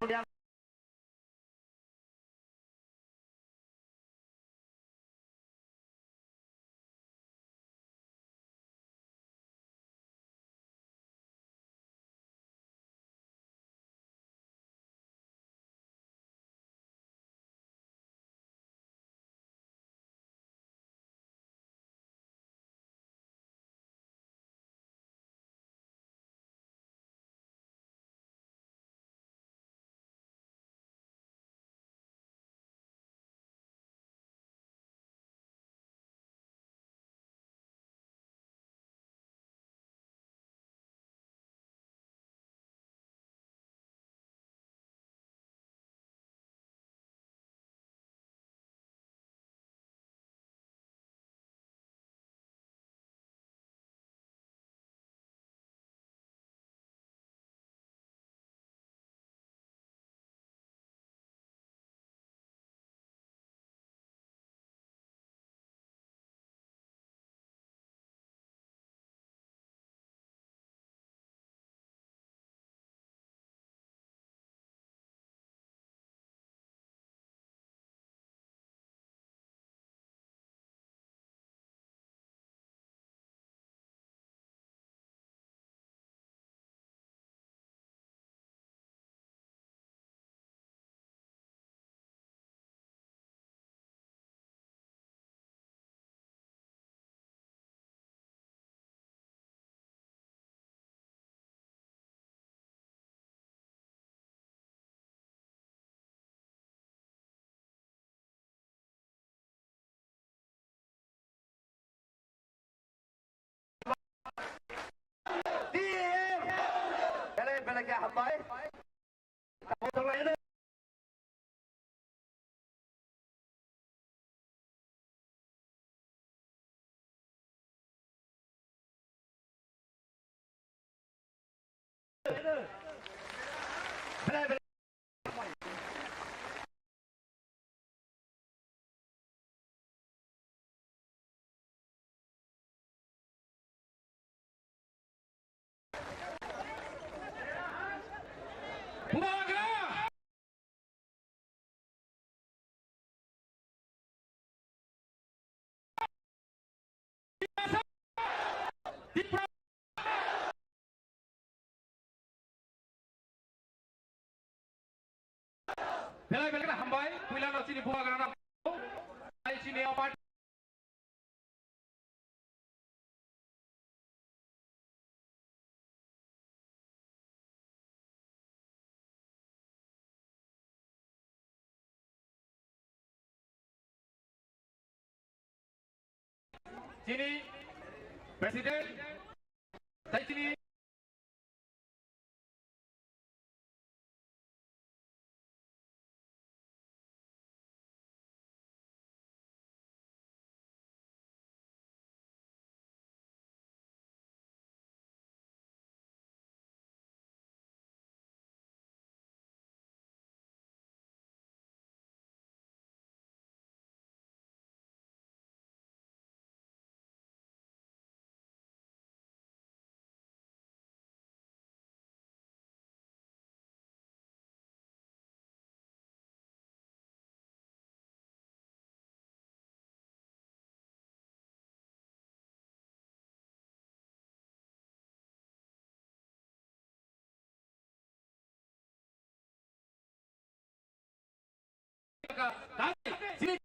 Kemudian Peleknya hambai. Kamu tolong ini. Pelek hambai. Kuilan sini buah kerana. Sini opat. Sini Presiden. Dari sini. Sini.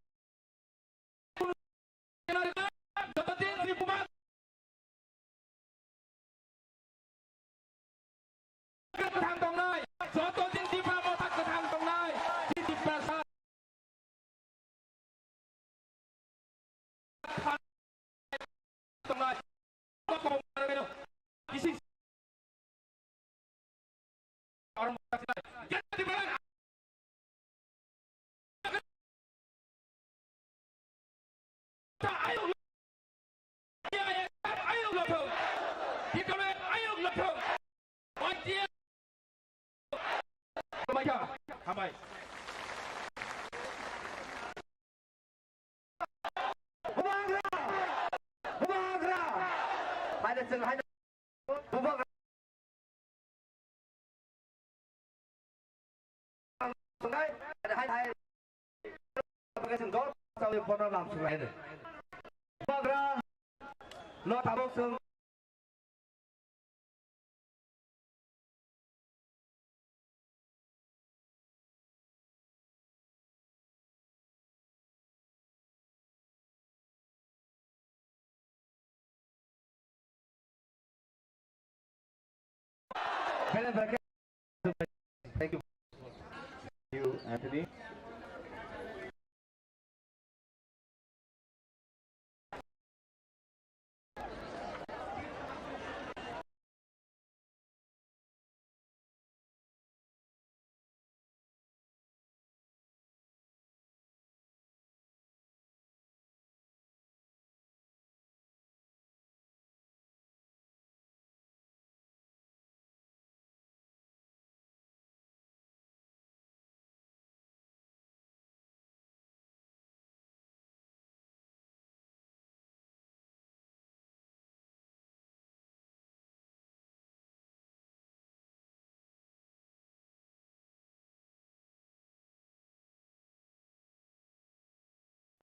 Hambai. Humagra. Hanya sengaja. Humagra. pon làm sự này này. Vâng ra, lo thảo bông sương. Thank you, Anthony.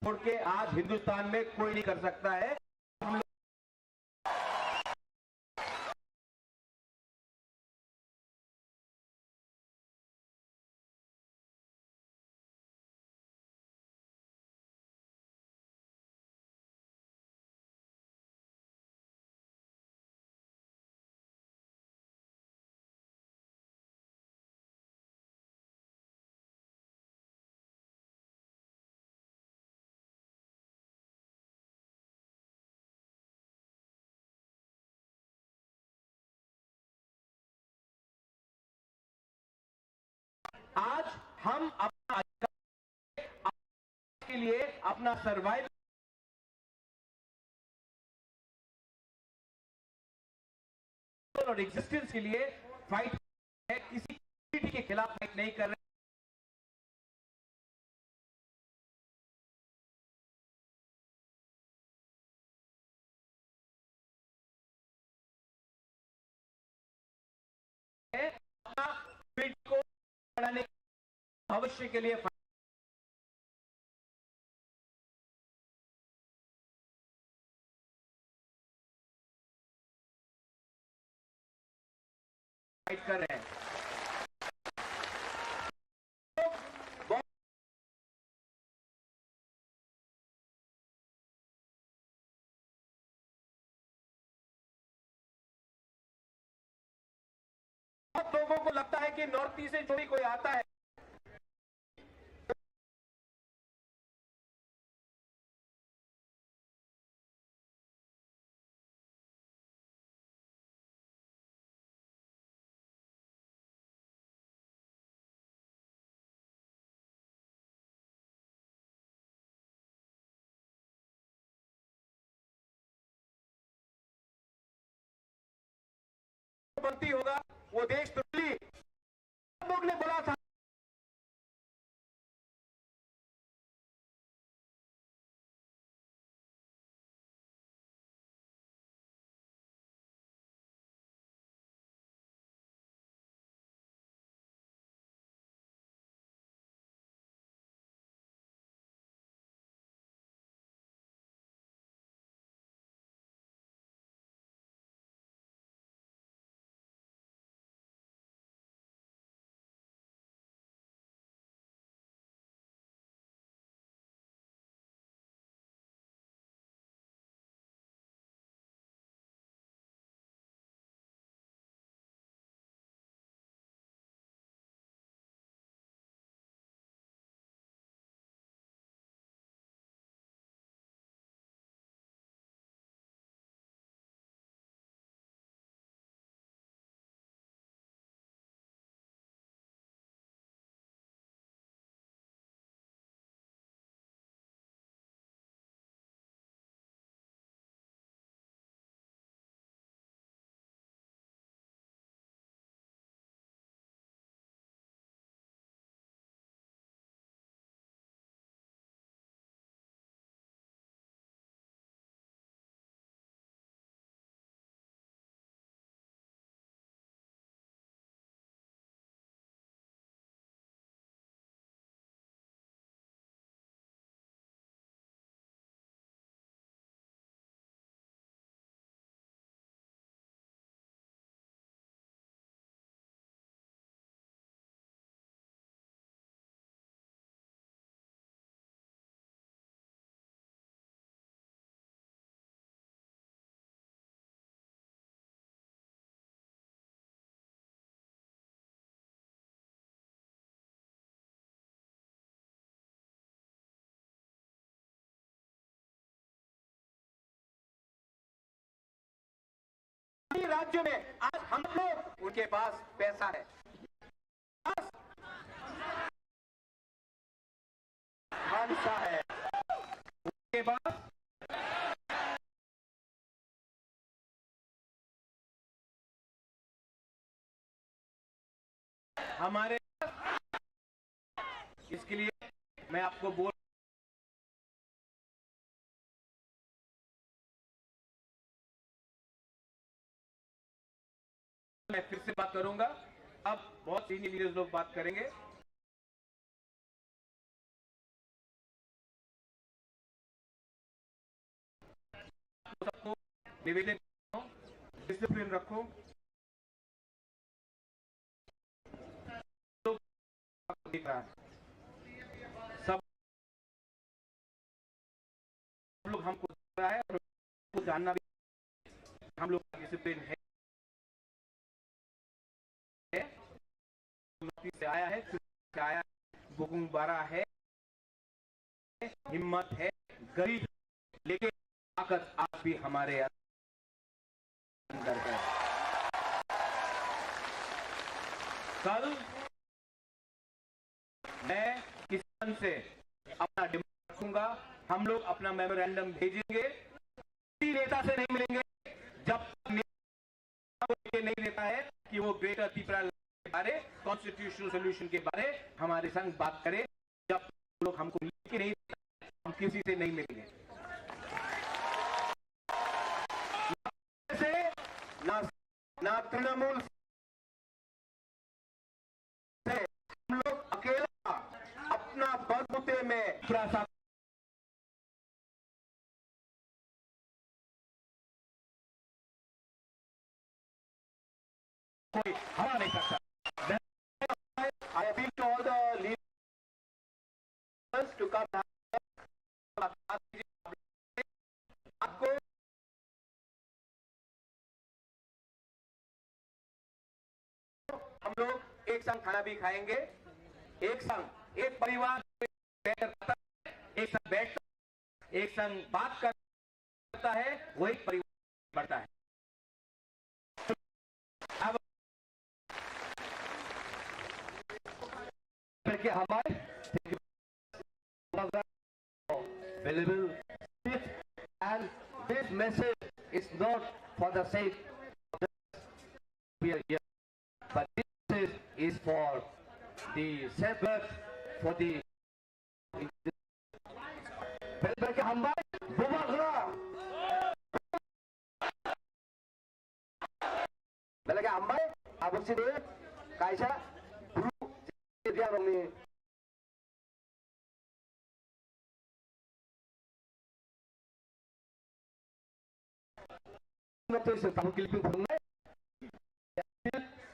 छोड़ के आज हिंदुस्तान में कोई नहीं कर सकता है। आज हम अपना के लिए अपना सर्वाइवल और एग्जिस्टेंस के लिए फाइट है, किसी के खिलाफ फाइट नहीं कर रहे। अपना फील्ड को बढ़ाने भविष्य के लिए फाइट कर रहे हैं। बहुत लोगों को लगता है कि नॉर्थ ईस्ट से जो भी कोई आता है बनती होगा वो देश तुल्ली लोग ने बोला था। राज्यों में आज हम लोग उनके पास पैसा है, खालसा है, उनके पास हमारे, इसके लिए मैं आपको बोल, मैं फिर से बात करूंगा। अब बहुत सीनियर लीडर्स लोग बात करेंगे। तो सबको निवेदन करो, डिसिप्लिन रखो, तो दिख रहा है सब लोग हमको दिख रहा है और जानना भी हम लोग का डिसिप्लिन है, से आया है, से आया, बुकुंग बारा है, हिम्मत है, गरीब, लेकिन ताकत आज भी हमारे अंदर है। कल मैं किसान से अपना डिमांड रखूंगा, हम लोग अपना मेमोरेंडम भेजेंगे, किसी नेता से नहीं मिलेंगे जब नेता नहीं देता है कि वो ग्रेटर त्रिपुरा के बारे, कॉन्स्टिट्यूशनल सोल्यूशन के बारे हमारे संग बात करें। जब लोग हमको लेके नहीं, हम किसी से नहीं मिलेंगे, ना तृणमूल से, हम लोग अकेला अपना बलबूते में थोड़ा सा कोई हरा नहीं सकता। I appeal to all the leaders to come now. आपको हम लोग एक संग खाना भी खाएंगे, एक संग, एक परिवार बैठता है, एक संग बैठता है, एक संग बात करता है, वही परिवार बढ़ता है। कि हमारे available and this message is not for the sake of we are here, but this message is for the safeguard, for the कि हमारे बुबागरा बेलगे हमारे आबुसी दे कायसा dia rong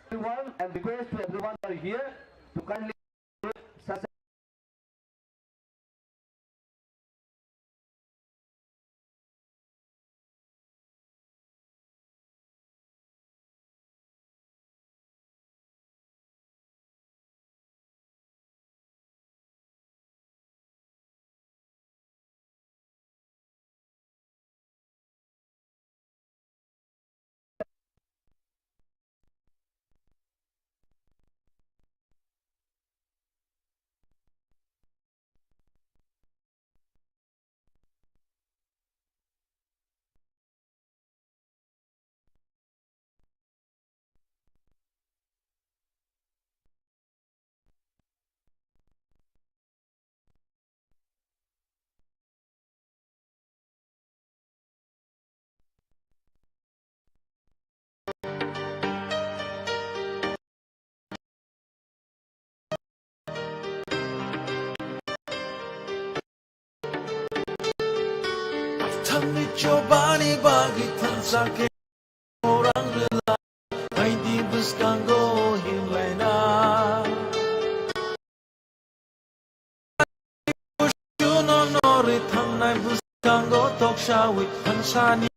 everyone and request to everyone who are here to kindly such Tanmi cobani bagi tansake orang rela Hai di buskango himlaina Juno nori thangnai buskango tokshawi hansani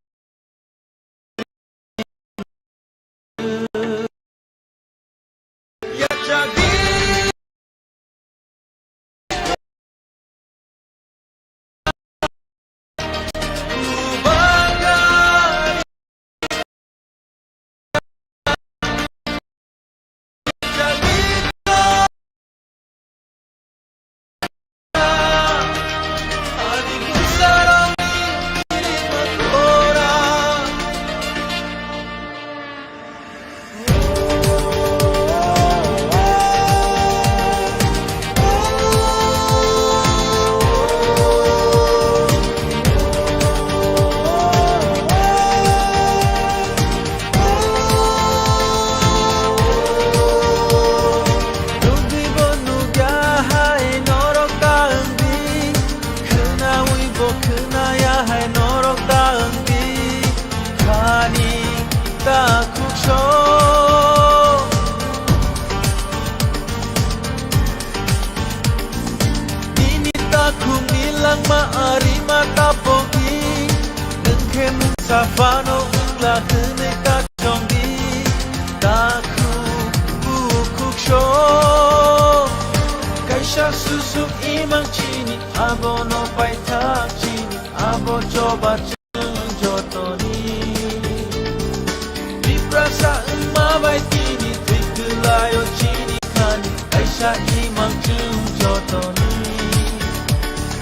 Ya jadi Safano la hne ka chongdi Daku bukuk show Kaisha susuk imang chini Abo no paitak chini Abo coba chung jotoni Viprasa umabay tini Tikulayo chini kani Kaisha imang chung jotoni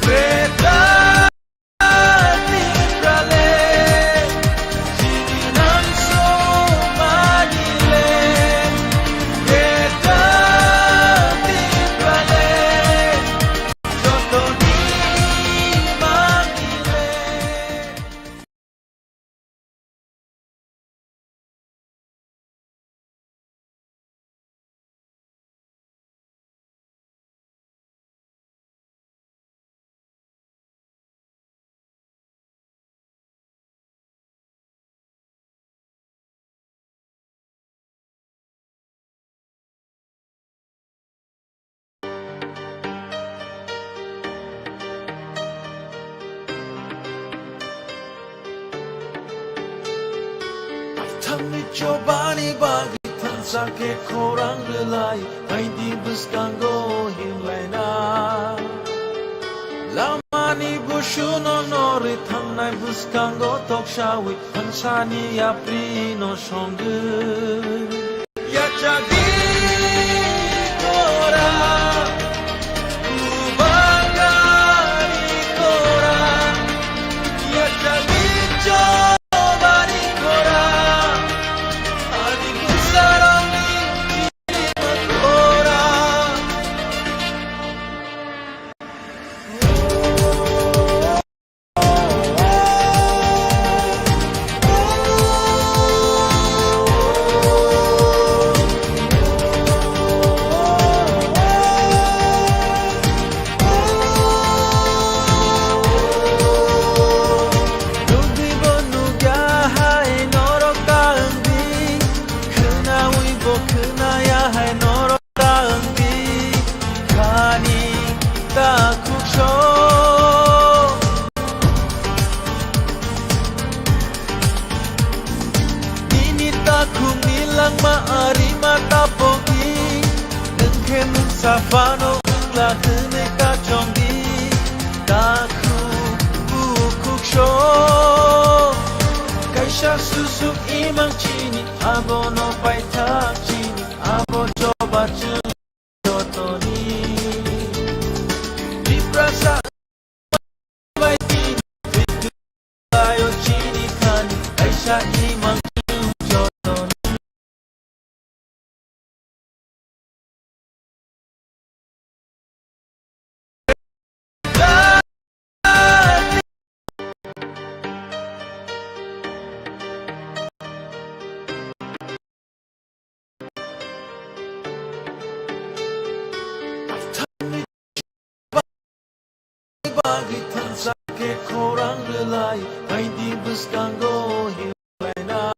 Kreta Tami cobani bagi tansa ke korang relai Hai di buskango himlaina Lamani bushuno nori thangnai buskango tokshawi Hansani yapri no shongu Ya jadi kora Ubangari kora Ya jadi cobani kora Safano la hne ka chongdi Daku bukuk show Kaisha susuk imang chini Abo no paitak chini Abo coba chung jotoni Viprasa umabay tini Tikulayo chini kani Kaisha imang chung jotoni Bagi tansa ke korang relai Hai di buskango himlaina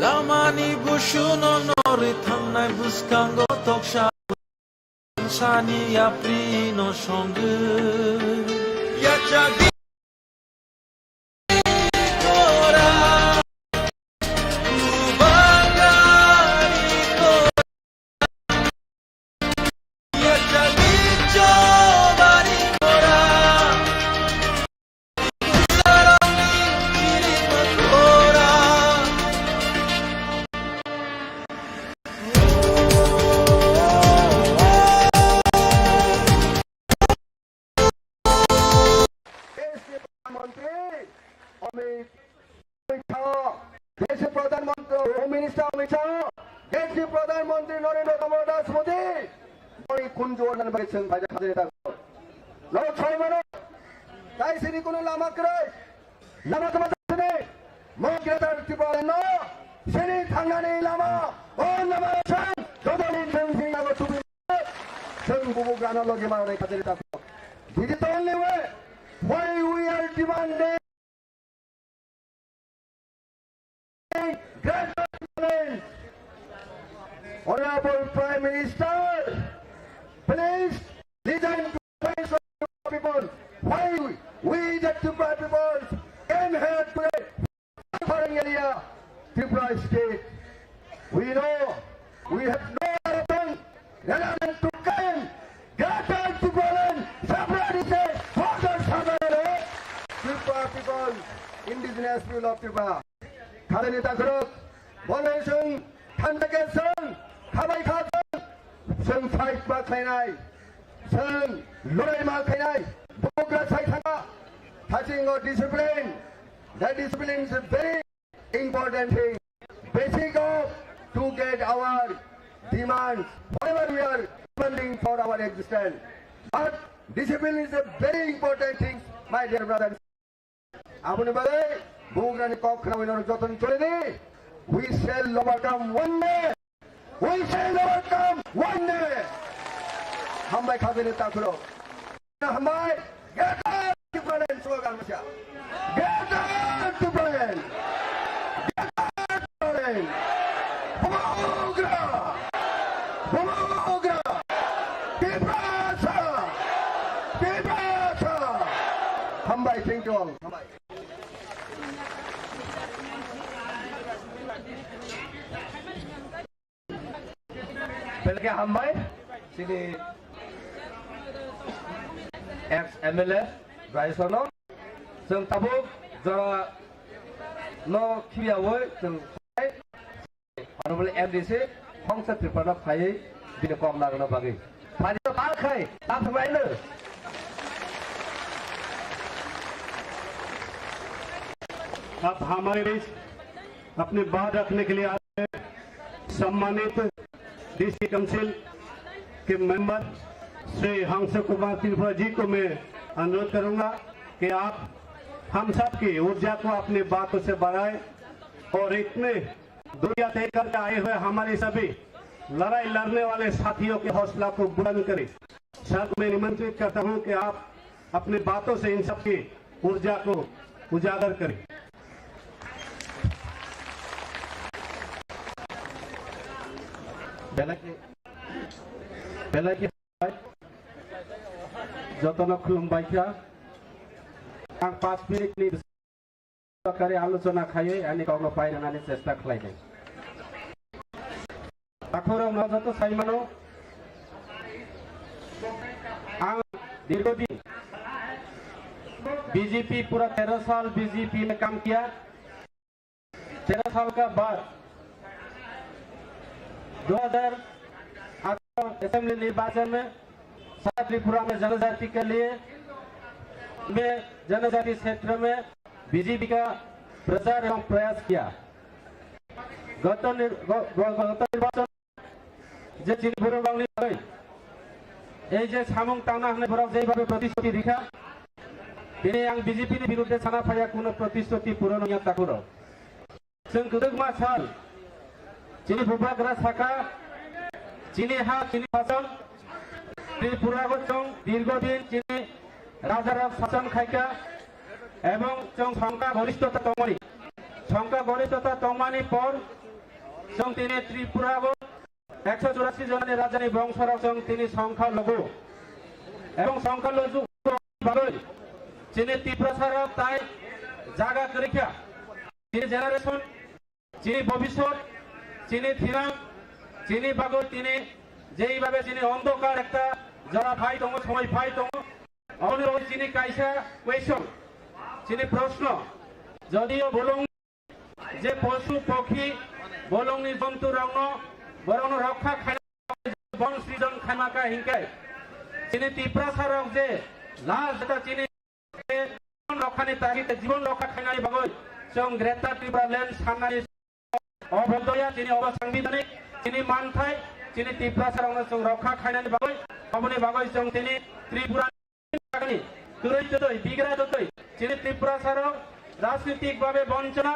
Lamani bushuno nori thangnai buskango toksha Hansani yapri no shongu Ya jadi देश प्रधानमंत्री home minister Amit Shah देश प्रधानमंत्री Narendra Damodar Modi 우리 군조원하는 발전 바자 가져다고 너 처음에는 다이시리 군을 라마크를 라마크마다스네 먹기라다 티바는 너 신이 당나니 라마 온라마찬 도달인 정신하고 두비 정부부가 나눠게 말하는 가져다고 This is the only way why we are demanding Grand Parliament. Honorable Prime Minister, please listen to the voice of the people. Why we the Tupa people can area, Tripura state. We know we have no other thing rather than to claim greater Tripuran sovereignty for the sovereign Tripura people, indigenous people of Tripura. Khalani Takrok, Bonation, Tandakesan, Kabaikasan, Sun Fight Bakhainai, Sun Lorai Makhainai, Bogra Saitanga, touching our discipline. That discipline is a very important thing. Basic of to get our demands, whatever we are demanding for our existence. But discipline is a very important thing, my dear brothers. Apuni bale, Bugrani Kokra winner Jotan Chulini, we shall overcome one day. We shall overcome one day. Hambai Khabine Takuro. Hambai, get out to Berlin, slogan Masha. Get out to Berlin. Get out to Berlin. Bugra! Bugra! Kibrasa! Kibrasa! Hambai, thank you all. Hambai. Pelke Hambai, sini ex-MLA, Raisono, जों tabuk jara no kibiawoi जों honorable MDC Hongsa Tripura khai bini kong lagna bagi. Pani to par khai, आप समाइले. आप हमारे बीच अपनी बात रखने के लिए आए हैं। सम्मानित डीसी काउंसिल के मेंबर श्री हंस कुमार त्रिपुरा जी को मैं अनुरोध करूंगा कि आप हम सब की ऊर्जा को अपनी बातों से बढ़ाएं और इतने दुनिया तय करके आए हुए हमारे सभी लड़ाई लड़ने वाले साथियों के हौसला को बुलंद करें। सर मैं निमंत्रित करता हूं कि आप अपनी बातों से इन सब की ऊर्जा को उजागर करें। Belaki Jotana Kulumbaika and 5 minutes carry Alusona Kaye and Nicola Fine and Ancestor Clayton. Akura Mazato Simano and Dirgodi BJP Pura 13 साल बीजेपी में काम किया। 13 साल का बाद 2018 असेंबली निर्वाचन में त्रिपुरा में जनजाति के लिए जनजाति क्षेत्र में बीजेपी का प्रचार एवं प्रयास किया। गत निर्वाचन जे चिनिपुर बांगली এই যে সামং টানা হনে ভরাও যেভাবে প্রতিশ্রুতি দেখা তিনি আং বিজেপিनि বিরুদ্ধে সানা ফায়া কোনো প্রতিশ্রুতি পূরণ হইয়া তাকুরো जों गोदोगमा साल चिनि बुबाग्रा साखा चिनि हा चिनि शासन त्रिपुरागो जों दीर्घदिन चिनि राजाराव शासन खायका एवं जों संख्या गरिष्ठता तंगमानि पर जों तिनि त्रिपुरागो 184 जननि राजानि बंशराव जों तिनि संख्या लघु एवं संख्या लघु बागै चिनि त्रिपुरासाराव ताई जागा करिखा चिनि जेनारेशन चिनि भविष्यत चिनि थिरां चिनि बागै तिनि जेइभाबे चिनि अंधकार एकटा जरा भाई दङ समय भाई दङ अबनि चिनि कायसा क्वेश्चन चिनि प्रश्न जदिओ बोलं जे पशु पक्षी बोलंनि जंतु रावनो बरनो रक्षा खाय बन सृजन खायमाका हिंकाय चिनि त्रिपुरासाराव जे लास्ट चिनि रक्षानि तागिदे जीवन रक्षा खायनानि बागै जों ग्रेटर त्रिपुरा लैंड साननानि अबदया चिनि अबसांबिधानिक चिनि मानथाय चिनि त्रिपुरासारावनो जों रक्षा खायनानि बागै अबनि बागै जों चिनि त्रिपुरानि तुरैतै बिग्रादतै चिनि त्रिपुरासाराव राजनीतिक भावे वंचना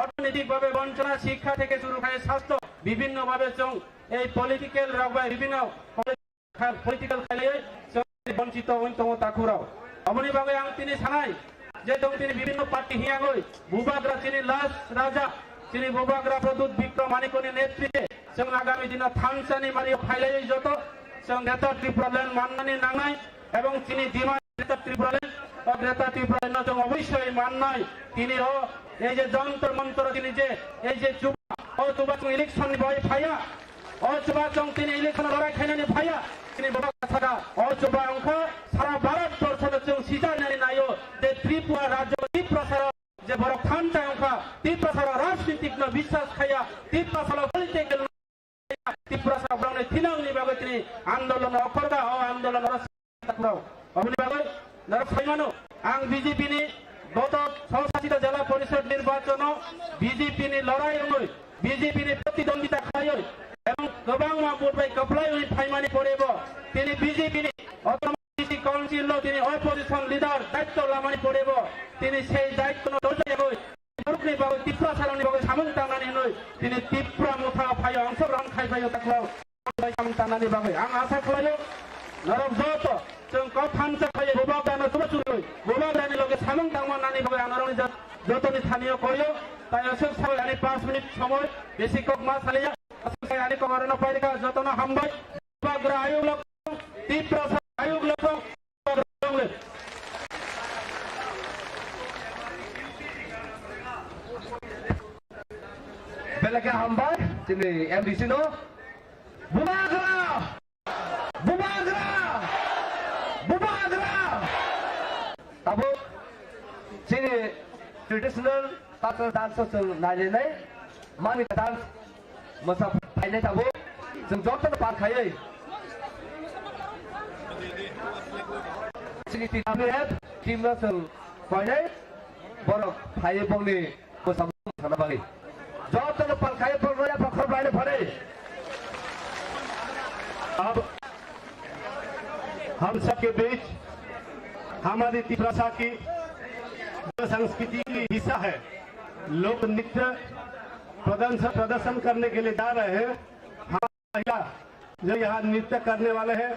অর্থনৈতিক ভাবে বঞ্চনা শিক্ষা থেকে শুরু করে স্বাস্থ্য বিভিন্ন ভাবে जों এই পলিটিক্যাল রাগবাই বিভিন্ন পলিটিক্যাল খেলে বঞ্চিত হইতো তাকুরাও অবনি ভাবে আং তিনি সানাই যে जों তিনি বিভিন্ন পার্টি হিয়াগই বুবাগ্রা চিনি লাস রাজা চিনি বুবাগ্রা প্রদূত বিক্রম মানিকনি নেতৃত্বে जों আগামী দিনে থানসানি মারি ফাইলাই যত जों নেতা ত্রিপুরা ল্যান্ড মাননানি নাংনাই এবং চিনি ডিমান্ড ত্রিপুরাল্যান্ড ও গ্রেটার ত্রিপুরাল্যান্ড जों অবশ্যই মাননাय তিনি ও এই যে যন্ত্র মন্ত্র তিনি যে এই যে যুবা ও যুবা जों इलेक्शन बय फाया ও যুবা जों তিনি इलेक्शन লড়াই খাইनानै फाया তিনি বড় কথা ও যুবা অংখ সারা ভারতবর্ষে जों সিজানাनै नायो যে ত্রিপুরা রাজ্য ত্রিপ্রসার যে বড় খানটা অংখ ত্রিপ্রসার রাজনীতিক বিশ্বাস খায়া ত্রিপ্রসার পলিটিক্যাল ত্রিপ্রসার ব্রাউনে থিনাংनि बागै তিনি आन्दोलन अखरगा ও आन्दोलन रसनाव अबनि बागै नरखाइमानो आं बीजेपीनि गत संशासित जिला परिषद निर्वाचन बीजेपीनि लड़ाई बीजेपीनि प्रतिद्वंदिता खायो एवं गोबां माबुरबाय गप्लाय फाइमानि परेबो तिनि बीजेपीनि अटोमेटिक काउन्सिल तिनि अपोजिशन लीडर दायित्व लामानि परेबो तिनि सेई दायित्व दर्जायागै ग्रुपनि बागै टिप्रासारनि बागै सामों तांनानै होनो तिनि टिप्रा मुथा फायो अंशग्रहण खायफायो ताख्लाव सामों तांनानै बागै आं आसा खालायो नरक जत जों कफानसा खायो गोबां दानो सुबुरुय गोबां दानि लगे सामों तांनानै बागै आनारनि जतनि थानियो करियो ताय असक साबाय 5 मिनिट समय बेसि कक मा सालिया असक साय कमारन पाइका जतन हामबाय बाग्रा आयोग लक टिप्रा आयोग luck Belakang hambar sini MDC no Bumagra tabu sini traditional cultural dance जों नायनाय मानि dance मोसानाय tabu जों जतन पाखायै sini TWF timna जों फायनाय बर' फायै बंनि मोसानाय बागै जतन पाखायै परया पखर बायने फरे अब हम सबके बीच हमारी त्रिपुरा की संस्कृति की हिस्सा है लोक नृत्य प्रदर्शन करने के लिए जा रहे हैं हमारी महिला जो यहाँ नृत्य करने वाले हैं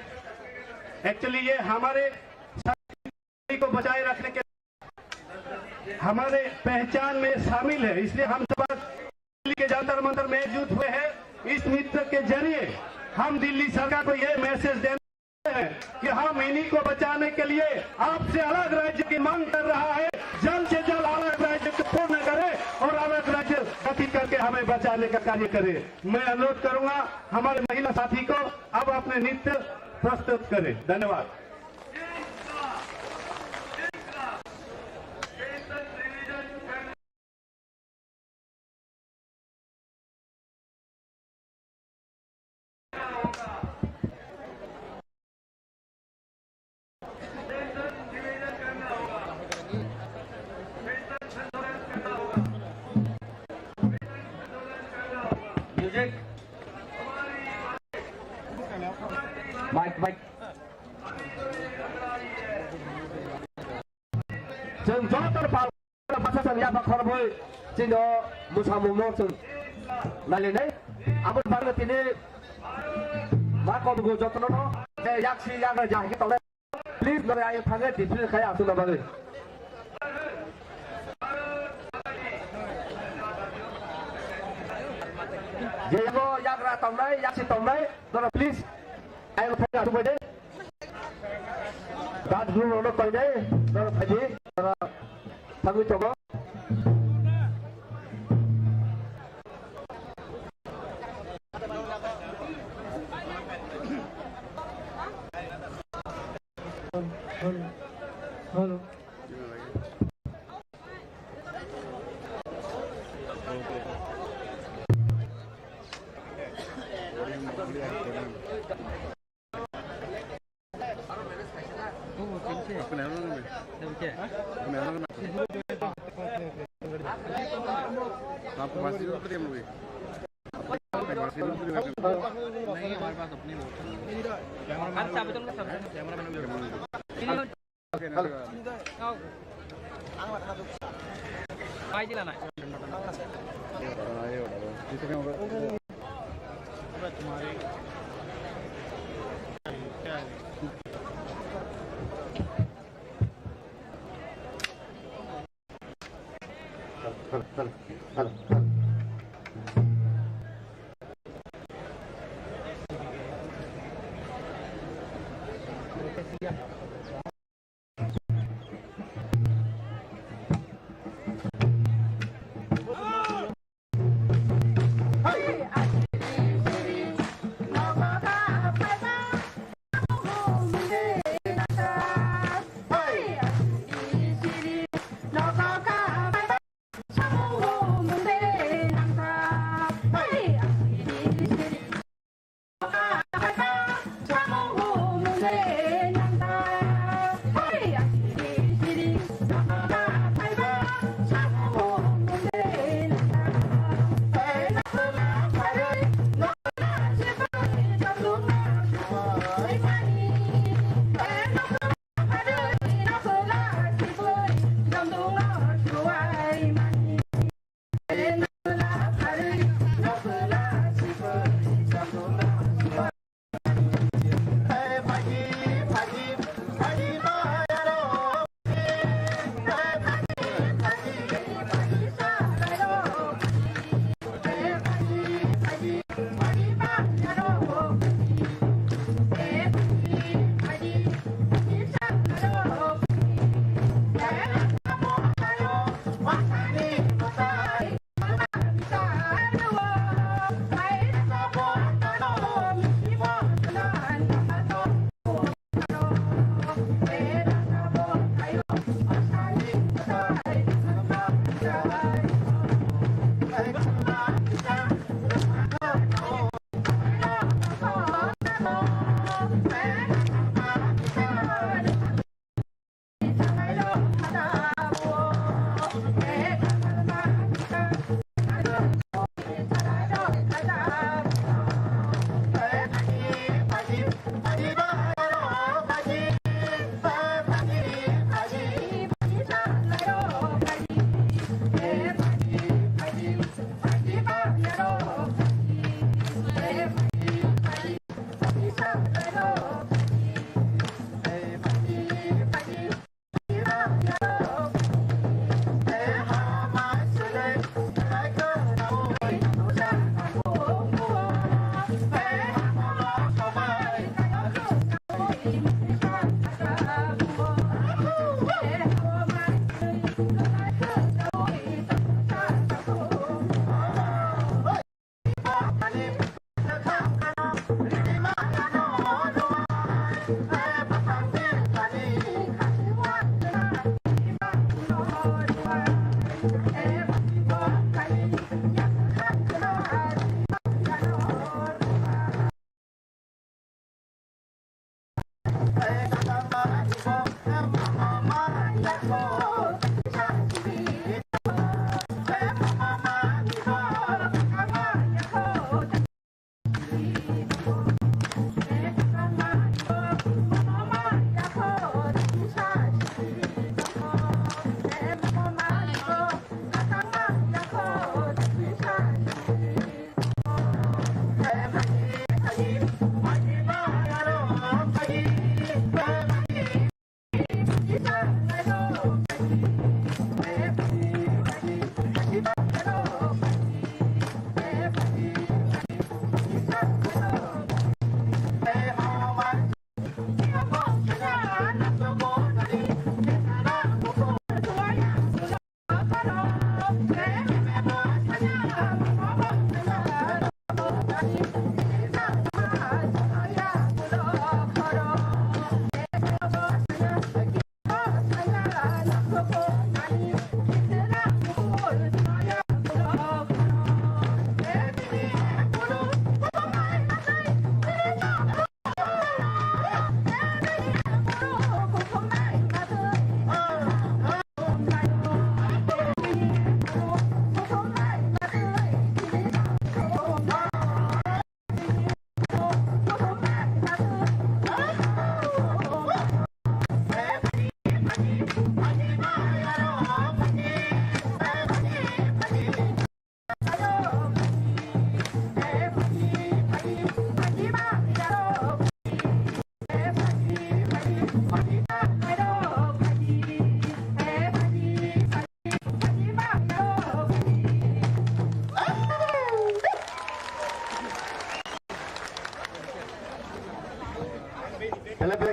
एक्चुअली ये हमारे संस्कृति को बचाए रखने के हमारे पहचान में शामिल है इसलिए हम सब दिल्ली के जंतर मंतर में एकजुट हुए हैं इस नृत्य के जरिए हम दिल्ली सरकार को ये मैसेज देना है कि हम इन्हीं को बचाने के लिए आपसे अलग राज्य की मांग कर रहा है जल्द से जल्द अलग राज्य को पूर्ण करे और अलग राज्य गठित करके हमें बचाने का कार्य करे मैं अनुरोध करूंगा हमारे महिला साथी को अब अपने नृत्य प्रस्तुत करें धन्यवाद Mike जों जतन पाखायै या बखरबै जों मोसामुनो जों नायनाय आबोद बारनो तिनि मा कबगो जतन न जे याक्सी यागा जाहि तले प्लीज नरे आइ थांगे दिफ्रि खाय आसु न बागै जेगो याग्रा तंनाय याक्सी तंनाय नरे प्लीज आइ थांगे आसु बायदे दाद ग्रुनो कइने नरे फाइदि नरे थांगै तबो Hello. आपको बासी रोड पर हम लोग बासी रोड पर नहीं हमारे पास अपनी vote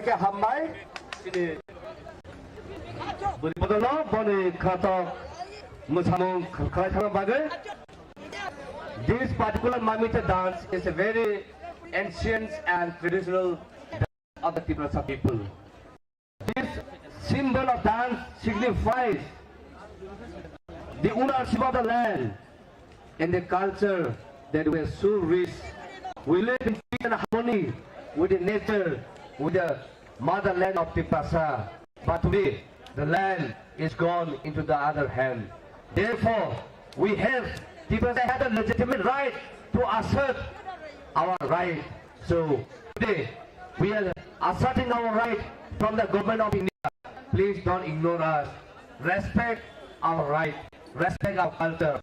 mereka hambai ini berbodoh boni kata musamung kerajaan bagai. This particular Mamita dance is a very ancient and traditional dance of the Tibetan people. This symbol of dance signifies the ownership of the land and the culture that we are so rich. We live in peace and harmony with the nature, with the motherland of Tipasa. But today, the land is gone into the other hand. Therefore, we have Tipasa had a legitimate right to assert our right. So today, we are asserting our right from the government of India. Please don't ignore us. Respect our right. Respect our culture,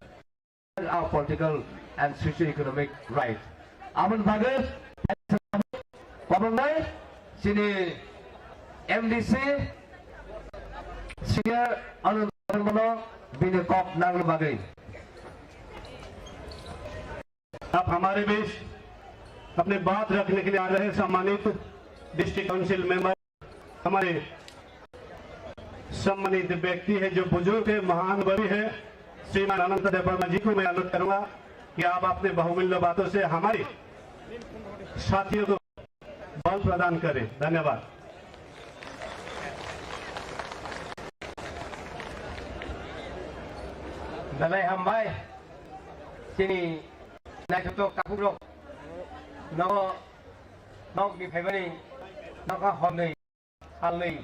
our political and socio-economic right. Amun bagus, pabungai, sini MDC, senior Anundarmano Bini Kok Nang bagai. आप हमारे बीच अपने बात रखने के लिए आ रहे सम्मानित district council member, हमारे सम्मानित व्यक्ति है जो बुजुर्ग है, महान बड़ी है, श्रीमान अनंत देव वर्मा जी को मैं अनुरोध करूंगा कि आप अपने बहुमूल्य बातों से हमारे साथियों को बल प्रदान करें। धन्यवाद। Dalai hambai sini nai to kapuro no ni phebani no ka homni halni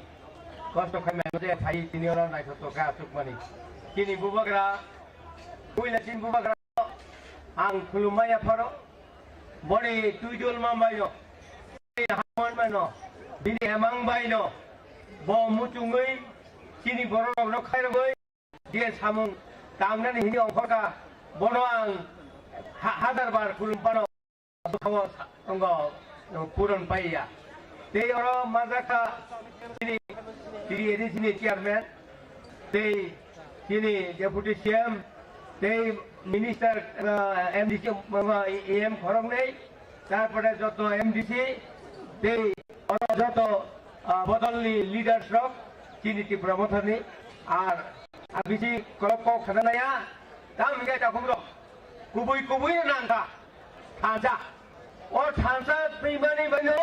kosto khamai mate phai tini ora nai to ka sukmani kini bubagra kuila tin bubagra ang khulumaya pharo bori tuijol mambayo hamon mano bini amang baino bo muchungoi sini borok no khairoi dia samung Kamnan ini orang bonoang hadarbar kulumpano bawa engkau purun paya. Tei orang mazaka sini sini chairman, tei sini deputy CM, tei minister MDC EM korong nei, tarpore joto MDC, tei orang joto bodolni leaders rock sini ti promoter ni ar Abisi kalau kena ya, kami kita kumro, kubui nangka, thansa, or thansa primani banyo,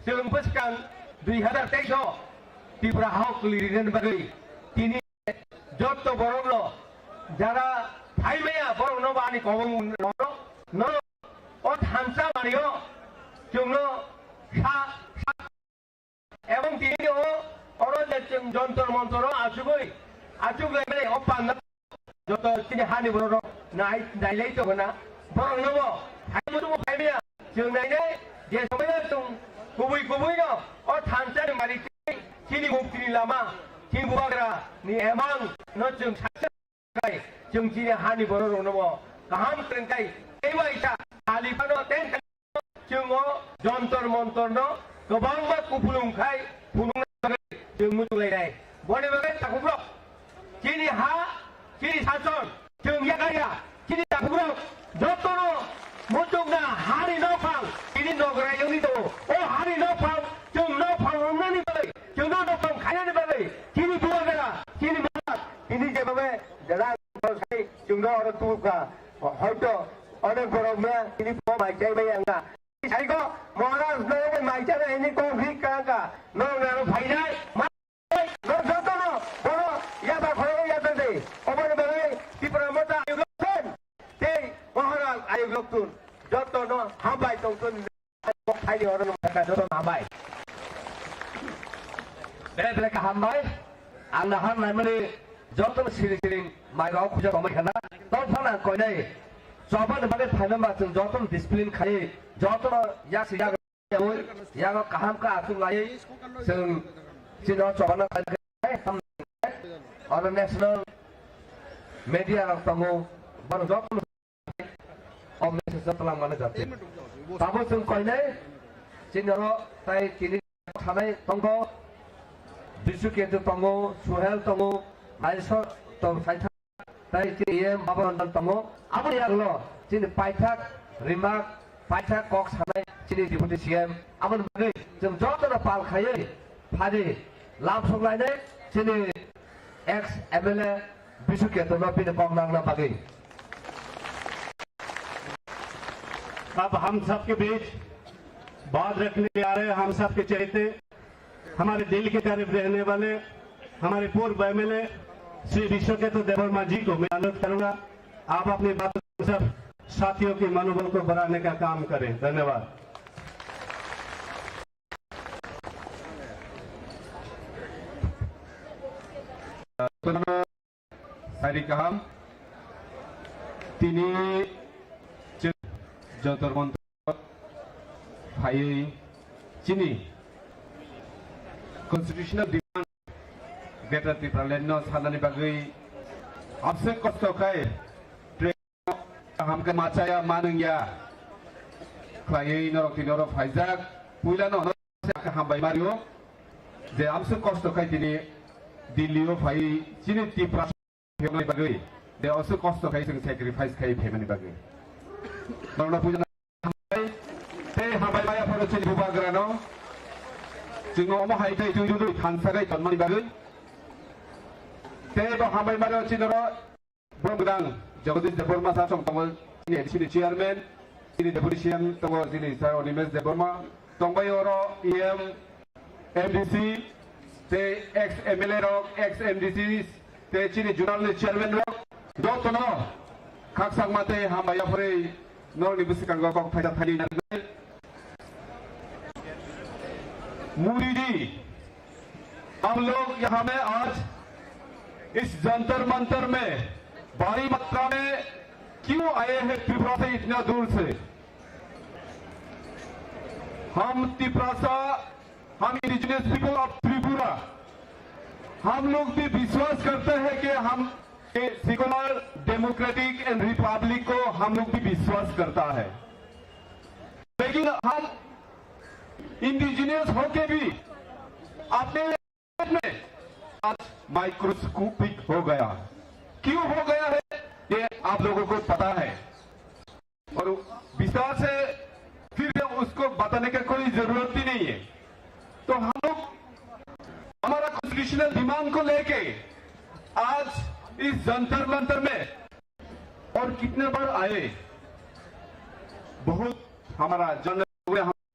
seumpaskan 2023 di Prahok liriran bagai, tini joto borong lo, jara hai mea borong no bani komung no, or thansa banyo, jumno emang tini orang jeng jontor montoro asugoi. Acung lagi opan na joto sini hani borong nai lei to na borong no hai mu tu hai mea jeng nai ne dia sampai tung kubui no or thansa ni mari sini bukti lama sini bubagra ni emang no jeng saksa kai jeng sini hani borong no kaham tengkai ewa isa hali pano ten jeng o jontor montor no kebang mat kupulung kai punung jeng mu tu lei dai boleh bagai takubro Kini kini sason, jeng yakaya, kini tak buruk, jotono, muncul na hari nopang, kini nogra yang itu, oh hari nopang, jeng nopang orang ni balik, jeng nopang kaya ni balik, kini dua negara, kini mana, kini jemaah jalan saya, jeng orang tu ka, hoto, orang korangnya, kini pom macam mana enggak, saya ko, orang orang macam ini konflik ka, orang faidai, jotono, orang ya bah Obat bagai di peramata ayub lokun, teh orang ayub lokun, jodoh no hambai tongkun, kok hai di orang mereka jodoh hambai. Mereka hambai, anahan mana jodoh sering mai rau kuja ramai kana, tahu mana kau ni, coba bagai final macam jodoh disiplin kai, jodoh ya siapa yang kaham ka asing lagi, sino coba nak kai, orang national media orang tamu baru jawab om setelah mana jatuh tahu sungkai ni senior tay kini kami tunggu disukai itu tunggu suhel tunggu maisor tunggu saya tay kini bapa nonton tunggu apa yang lo sini paitak rimak paitak kok sampai sini deputy CM apa lagi जों जतन पाल खायै फारि लामसंलायनाय जोंनि x MLA Vishu Ketan बिनो बांलांना बागै। अब हम सबके बीच बात रखने आ रहे हैं, हम सबके चहेते हमारे दिल के करीब रहने वाले हमारे पूर्व MLA श्री विश्वकेतु देवर्मा जी को मैं अनुरोध करूंगा, आप अपनी बात सब साथियों के मनोबल को बढ़ाने का काम करें। धन्यवाद। सारी कहम तिनी जतर मंत्र भाई चिनी कॉन्स्टिट्यूशनल डिमांड ग्रेटर त्रिपुरालैंड नो साननानि बागै आपसे कष्ट खाय हमके माचाया मानंगिया खायै नरक तिनर फाइजाक पुइला न हम बाय मारियो जे आपसे कष्ट खाय तिनी दिल्लीयाव भाई चिनी त्रिपुरा फेमनि बागै दे also कष्ट खाय जों सैक्रिफाइस खाय फेमनि बागै नरना पुजना ते हाबाय माया फरो चिनी बुबाग्रानो जों अमा हायदै जुजुदु थानसागै तन्मानि बागै ते बा हाबाय मारो चिनरो ब्रमदां जगदीश देवर्मा सा संतमल चिनी चेयरमैन चिनी डेपुटी CM तंगो चिनी सार अनिमेश देवर्मा तंबाय ओरो EM MDC ते एक्स MLA रok एक्स MDC ते चिनी जुनाल चेयरमैन रok दोतनो खाकसांग माते हाबाया फरे नरनि बिसिकांगो कक फायदा थाली नागै मुरीदी हम लोग यहाँ में आज इस जंतर मंतर में भारी मात्रा में क्यों आए हैं त्रिपुरा से इतना दूर से? हम त्रिपुरा हम इंडिजिनस पीपल ऑफ त्रिपुरा हम लोग भी विश्वास करते हैं कि हम सेकुलर डेमोक्रेटिक एंड रिपब्लिक को हम लोग भी विश्वास करता है, लेकिन हम इंडिजिनियस होके भी अपने में आज माइक्रोस्कोपिक हो गया। क्यों हो गया है ये आप लोगों को पता है और विस्तार से फिर उसको बताने का कोई जरूरत ही नहीं है। तो हम लोग हमारा कॉन्स्टिट्यूशनल डिमांड को लेके आज इस जंतर मंतर में और कितने बार आए, बहुत हमारा जन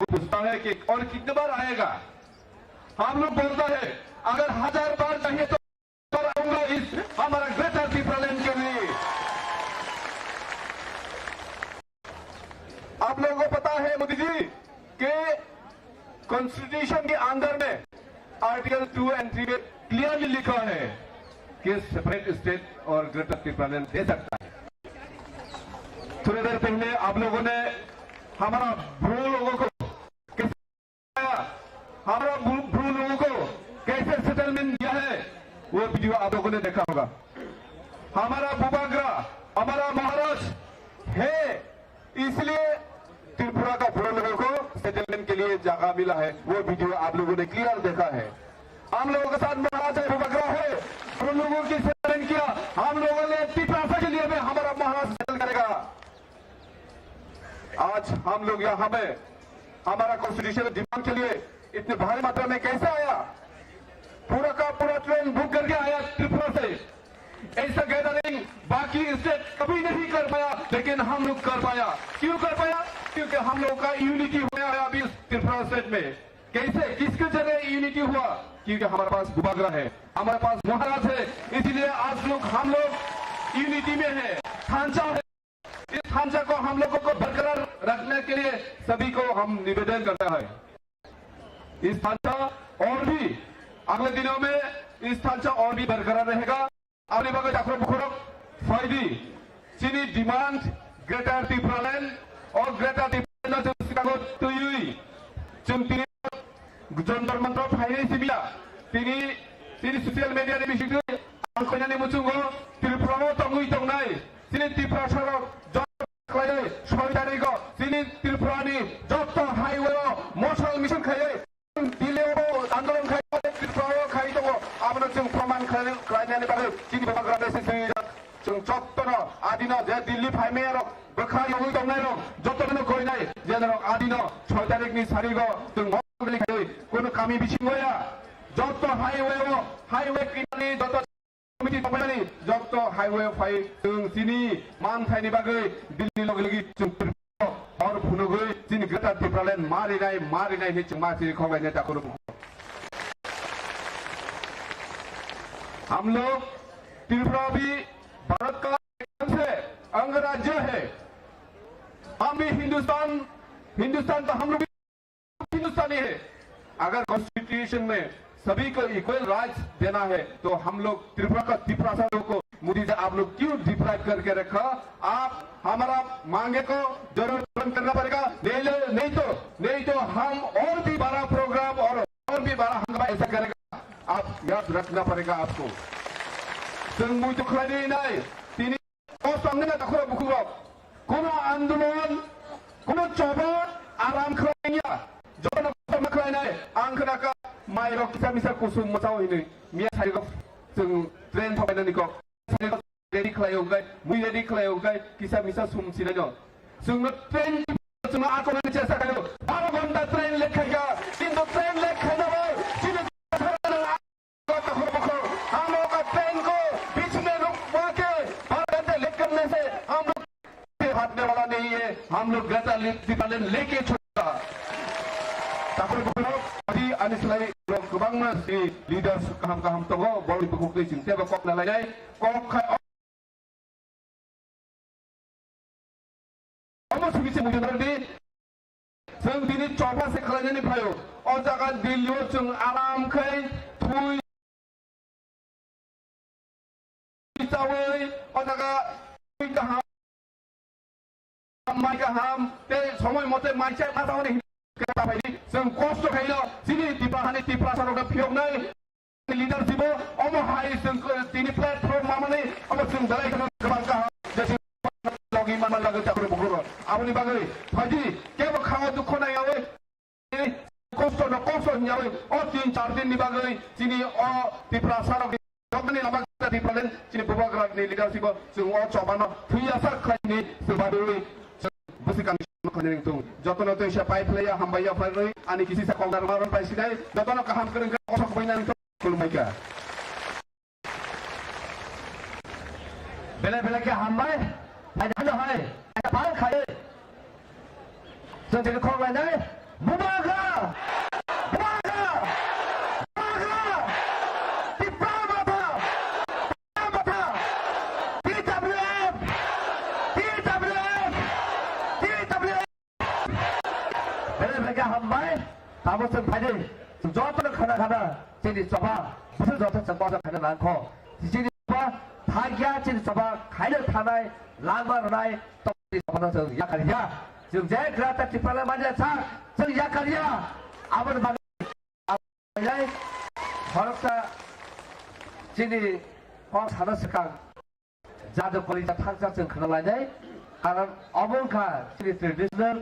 पूछता है कि और कितने बार आएगा। हम लोग बोलता है अगर 1000 बार चाहिए तो आऊंगा इस हमारा ग्रेटर त्रिपुरालैंड के लिए। आप लोगों को पता है मोदी जी कि कॉन्स्टिट्यूशन के अंदर में आर्टिकल 2 और 3 में क्लियरली लिखा है कि सेपरेट स्टेट और ग्रेटर त्रिपुरालैंड दे सकता है। थोड़ी देर पहले आप लोगों ने हमारा ब्रू लोगों को कैसे सेटलमेंट दिया है वो वीडियो आप लोगों ने देखा होगा। हमारा बुबाग्रा हमारा महाराष्ट्र है, इसलिए त्रिपुरा का ब्रू लोगों को सेटलमेंट के लिए जगह मिला है, वो वीडियो आप लोगों ने क्लियर देखा है। हम लोगों के साथ महाराष्ट्र बुबाग्रा है, ब्रू लोगों की सेटलमेंट किया, हम लोगों ने त्रिपुरा के लिए में हमारा महाराष्ट्र सेटल करेगा। आज हम लोग यहाँ में हमारा कॉन्स्टिट्यूशनल डिमांड के लिए इतने भारी मात्रा में कैसे आया? पूरा का पूरा ट्रेन बुक करके आया त्रिपुरा से। ऐसा गैदरिंग बाकी स्टेट कभी नहीं कर पाया, लेकिन हम लोग कर पाया। क्यों कर पाया? क्योंकि हम लोग का यूनिटी हुआ है अभी त्रिपुरा स्टेट में। कैसे, किसके जगह यूनिटी हुआ? क्योंकि हमारे पास बुबाग्रा है, हमारे पास महाराज है, इसीलिए आज हम लोग यूनिटी में है। ढांचा है, इस ढांचा को हम लोगों को बरकरार रखने के लिए सभी को हम निवेदन करते हैं। इस ढांचा और भी अगले दिनों में इस ढांचा और भी बरकरार रहेगा। अपने बगल जाकर बुखरक फायदी चीनी डिमांड ग्रेटर त्रिपुरालैंड और ग्रेटर त्रिपुरालैंड तो युई चुनती जंतर मंत्र फायदे सिबिया तिनी सोशल मीडिया ने बिसिगो आंखोना ने मुचुंगो त्रिपुरा तंगुई तंगनाय चीनी त्रिपुरा सरक जय 6 तारिख चीनी त्रिपुरानी जत हाईवे मसल मिशन खाये दिल्लीयाव आंदोलन खायो त्रिपुरायाव खायो दङ आबनो जों प्रमाण खालायनानै बागै चीनी बुबाग्रा जों जत्तन आदिन जे दिल्ली फाइमेर बोखायोगै दंनाय रं जत्तनो गयनाय जेन आदिन 6 तारिखनि सारिग जों কোনো কামি বিছিঙ্গয়া যত হাইওয়ে किनारनि যত कमिटि थाबायनानै যত हाइवे फाइ जों दिनै मानथायनि बागै दिल्ली लगे जों और फुनुगै दिनै ग्रेटार त्रिपुरालेण्ड मारिनाय नि जों माथि खगायनाय दाखौनो हम लोग त्रिपुरा भी भारत का से अंगराज्य है। हम भी हिंदुस्तान तो हम लोग हिंदुस्तानी है। अगर कॉन्स्टिट्यूशन में सभी को इक्वल राइट देना है तो हम लोग त्रिपुरा को मोदी जी आप लोग क्यों डिप्राइव करके रखा? आप हमारा मांगे को जरूर पूर्ण करना पड़ेगा। नहीं तो हम और भी बड़ा प्रोग्राम और भी बड़ा हंगामा ऐसा करेगा। आप याद रखना पड़ेगा आपको। जों मुझे खलायनाय नाय तिनी सामने दाखुरा बुखुराव कोनो आंदोलन कोनो चबा आराम खलायनाया जन खलायनाय आं खोनाका माइरक किसा मिसा कुसुम मसावैनो मिया साइगो जों ट्रेन थाबायनानिखौ रेडी खालायौगाय मुइ रेडी खालायौगाय किसा मिसा सुमसिनाय जोंनो ट्रेन जों आकमानि चेष्टा खालायो 12 घंटा ट्रेन लेखाया किन्तु ट्रेन लेखायनाबो दिनै हम लोग का ट्रेन को बीच में रुकवा के 12 घंटे लेट करने से हम लोग हटने वाला नहीं है। हम लोग त्रिपुरालेण्ड लेके छोड़ेगा। तापर बुकुनो अदि आनिसलाय लोग गोबांना लीडर्स गाहाम दङ बरनि बुकुखै सिंतेबो ककना लायनाय ककखाय सुबिसे मुजनरदि जों दिनै चौबासे खालायनायनि फायो अ जागा दिल्लीयाव जों आरामखै थुइ Tawai, otaga, Maikaham, they someone mote Macha, not only some cost of Halo, Sini, Tipahani, Tipasan of the Pionai, the leader Tibo, Omo High, some tiny platform, Mamani, or some direction of Kabanka, the Logi Mama Lagata, Avani Bagari, Haji, gave a cow to Konayaway, cost of the cost of Yawi, or Tin Chardin Bagari, Sini, or Tipasan of Company Labaka Tipalen, Chinipuagra, leadership, so watch Obama, 3 years of Clay, Silvadori, Busikan Connecting, Jotonotisha Pipe Player, Hambaya Fire, and if you see a Condor by Sidai, the Donaka Hamker and Filmmaker. Belaka Hambai, I don't know how, and a Palkai. So did you call my name? Bumaga! 아무튼 반이 저한테는 가나 진이 저봐 무슨 저한테 정보자 가는 않고 진이 저봐 다기야 진이 저봐 가는 타나이 랑바나이 또 저번에 저 약하리야 지금 제 그라타 티팔라 맞아 저 약하리야 아무튼 반 아무튼 버럭사 진이 사다스카 자도 콜리자 탕자증 그런 라이네 कारण अमूल का traditional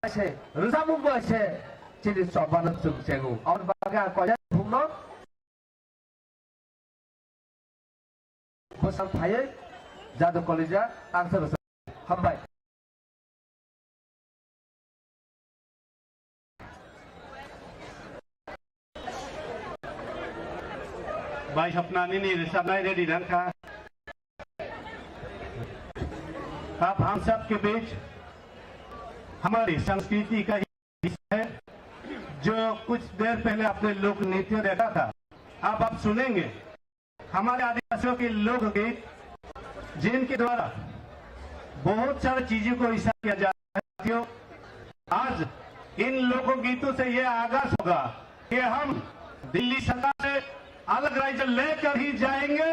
से रुजामुंगो से chilli Chauban चुंगचेगु और बागा कोया भूमनो बसम फाये जादू कॉलेजा answer हम भाई भाई अपना नहीं रिसाबनाई रेडी रंग का अब हम सब के बीच हमारी संस्कृति का हिस्सा है जो कुछ देर पहले आपने लोक नृत्य देखा था। अब आप सुनेंगे हमारे आदिवासियों के लोकगीत जिनके द्वारा बहुत सारी चीजों को इशारा किया जाता है। आज इन लोकगीतों से यह आगाज होगा कि हम दिल्ली सरकार से अलग राज्य लेकर ही जाएंगे।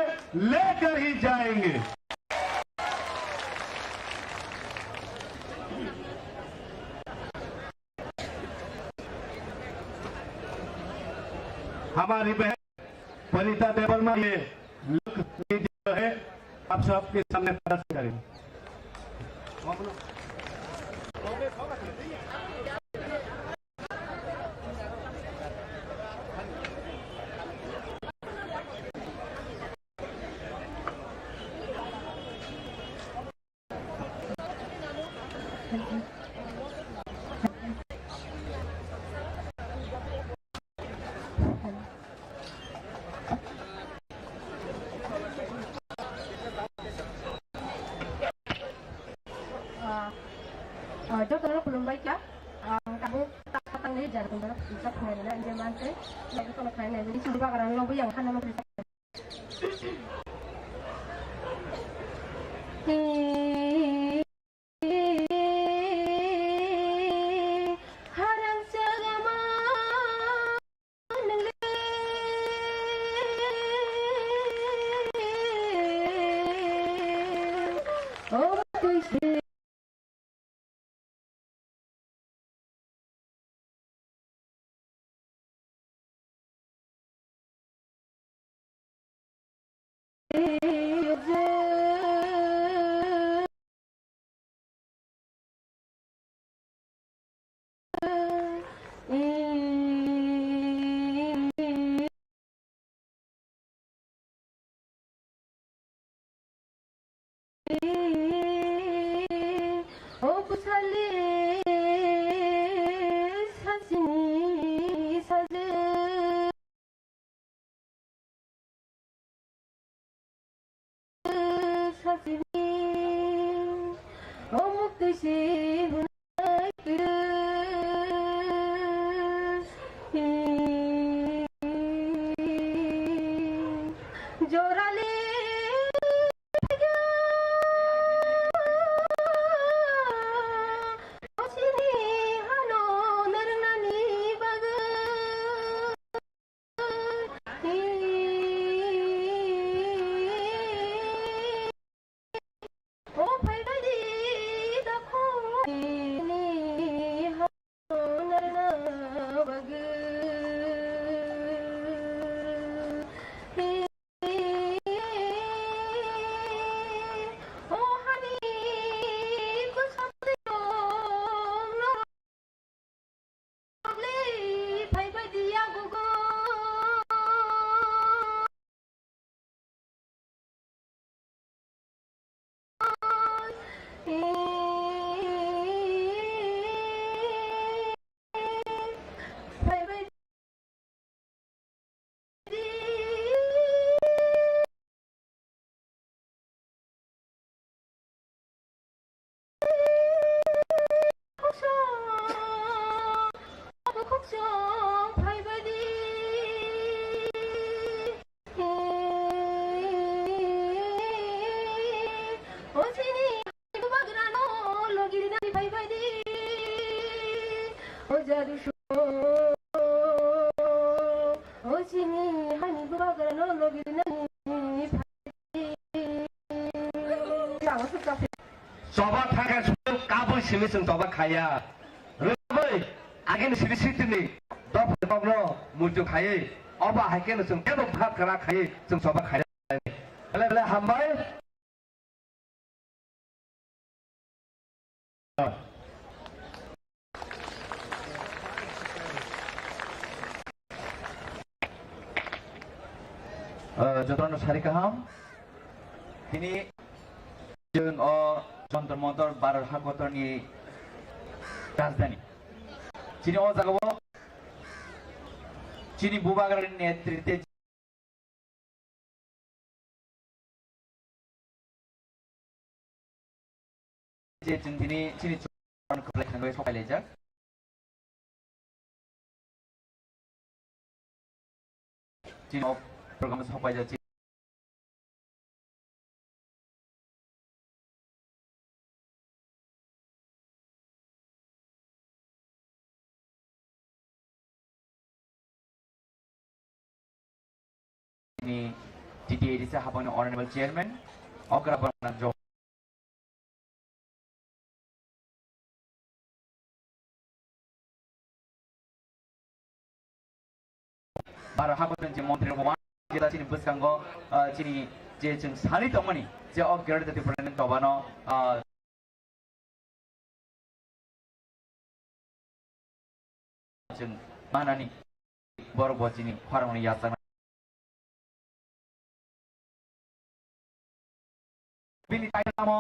हमारी बहन परिता देवर्मा ये लोक नृत्य है आप सबके सामने प्रदर्शन करेंगे। Jodoh belum baik ya. Kamu tatang ini jangan tunggu bisa pengen dan dia mantai. Lagi kalau kalian jadi cuma karena lo yang kan nama kita. Harang segama nengli. Oh tuh. Oh pusali sajini saje sajini oh mukti si hunai jorali Coba थाका छु काबो सिमिसं coba खाया रबै आगे सिरि सितिनि दफ दफनो मुजु खायै अब हाकेन जों केबो भात करा खायै जों coba खाया ले ले हामबाय जतन सारि गाहाम दिनै जों जन्तर मन्तर भारत हादरनि राजधानी दिनै अ जायगायाव चिनी बुबागारनि नेतृत्वे जे जों दिनै चिनी खौलाय थांबाय सफायलायजा दिनै program सफायजा ini DDA sa habang ng Honorable Chairman o karapatan ng Joe para habang ng Montri Roman kita sini buskan ko sini je jeng sani tongani je o gerda dati peranan tobano jeng mana ni baru buat sini parang ni yasa Bini tayo mo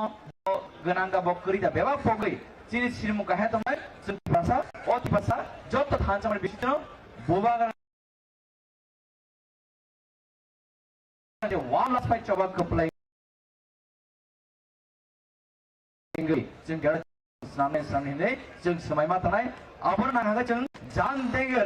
gananga bokri da beba pogri sini sini muka hai tomai sun pasa ot pasa job to than samar bisitno boba ga de one last fight coba ke play ingri jeng gara सामने सामने जों समायमा थानाय आबर नांगा जों जान देंगे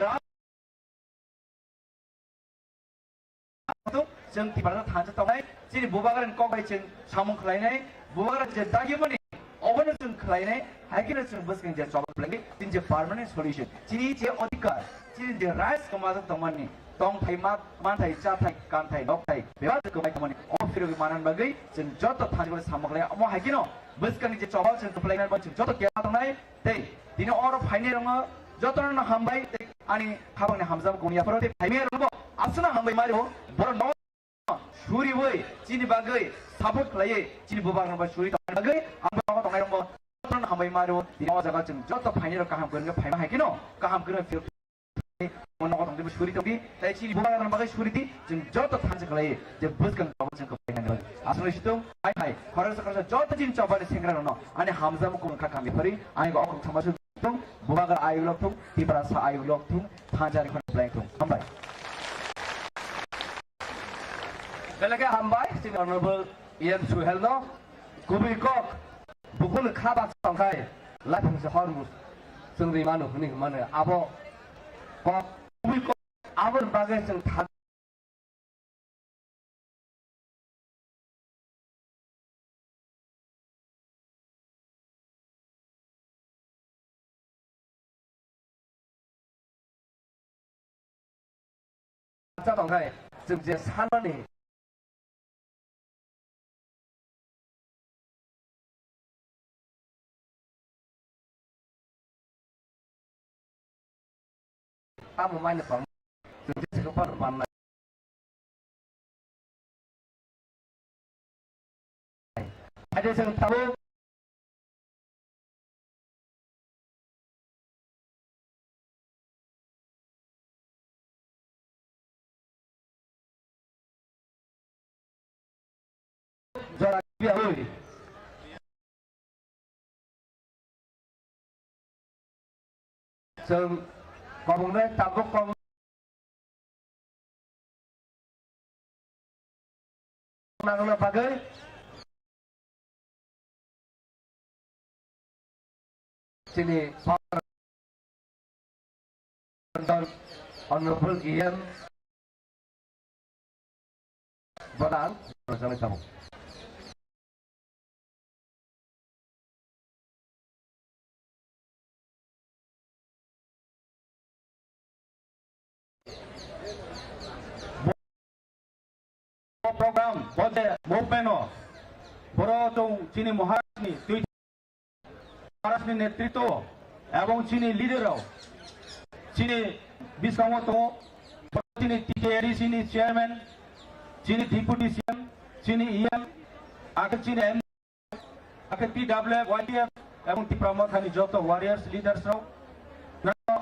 जों तिबारा थांजा थानाय जेरै बुबागारन कबाय जों सामु खलायनाय बुबागार जे दागिमनि अबनो जों खलायनाय हायकिनो जों बसगोन जे जवाब लगे दिन जे परमानेंट सॉल्यूशन जिनि जे अधिकार जिनि जे राइट्स कमाज तमनि तंग थाइमा मानथाइ चाथाइ कानथाइ नकथाइ बेबा जों कमानि अफिरगि मानन बगै जों जत थांजो सामु खलाय अम हायकिनो बसगोन जे जवाब जों खलायनाय बा जों जत केया थानाय तै दिनो अर फाइने रङ जतन हामबाय अनि खाबांनि हामजाब गनियाफोर ते फाइमे रङ आसना हामबाय मारियो बर न सुरी वै चिनि बागै सापोर्ट खलायै चिनि बुबागन बा सुरी बागै आमबा तंगाय रङ जतन हामबाय मारियो दिनो जगा जों जत फाइने र काहाम गन फाइमा हायकिनो काहाम गन फिर मनगो तंदि सुरी तंदि तै चिनि बुबागन बागै सुरी दि जों जत थांजो खलायै जे बसगन बाबो जों खलायनाय आसना सितौ हाय हाय खरस खरस जत चिनि चबाले सेंग्रा रङ अनि हामजाब को का कामि फरि आइगो अकम समाज बुबागर आयुलक थुं तिब्रा सा आयुलक थुं थांजारि खन प्लेन थुं हामबाय बेलगे हामबाय जों अनरेबल इएम सुहेलनो गुबै कक बुकुल खाबा संखाय लाफुं से हरमुस जों रिमानो हुनि माने आबो कक गुबै कक आबर बागे जों था जादोंखाय जों जे साननानै आमु माइनो पां जों जेसेखौ पार बाननाय आरो जों थाबो जरा बिया होय जों गबंने ताबुक कम नागना बागै sini Honorable Ian Badan bersama kamu. program boleh movement boro chini Maharashni Maharashni नेतृत्व एवं चीनी लीडर चीनी बिस्कामतो चीनी टीकेआरई चीनी चेयरमैन चीनी डिप्यूटी सीएम चीनी ईएम आगे चीनी एम आगे टीडब्ल्यूएफ वाईटीएफ एवं टीप्रमोट खानी जो तो वॉरियर्स लीडर्स रो ना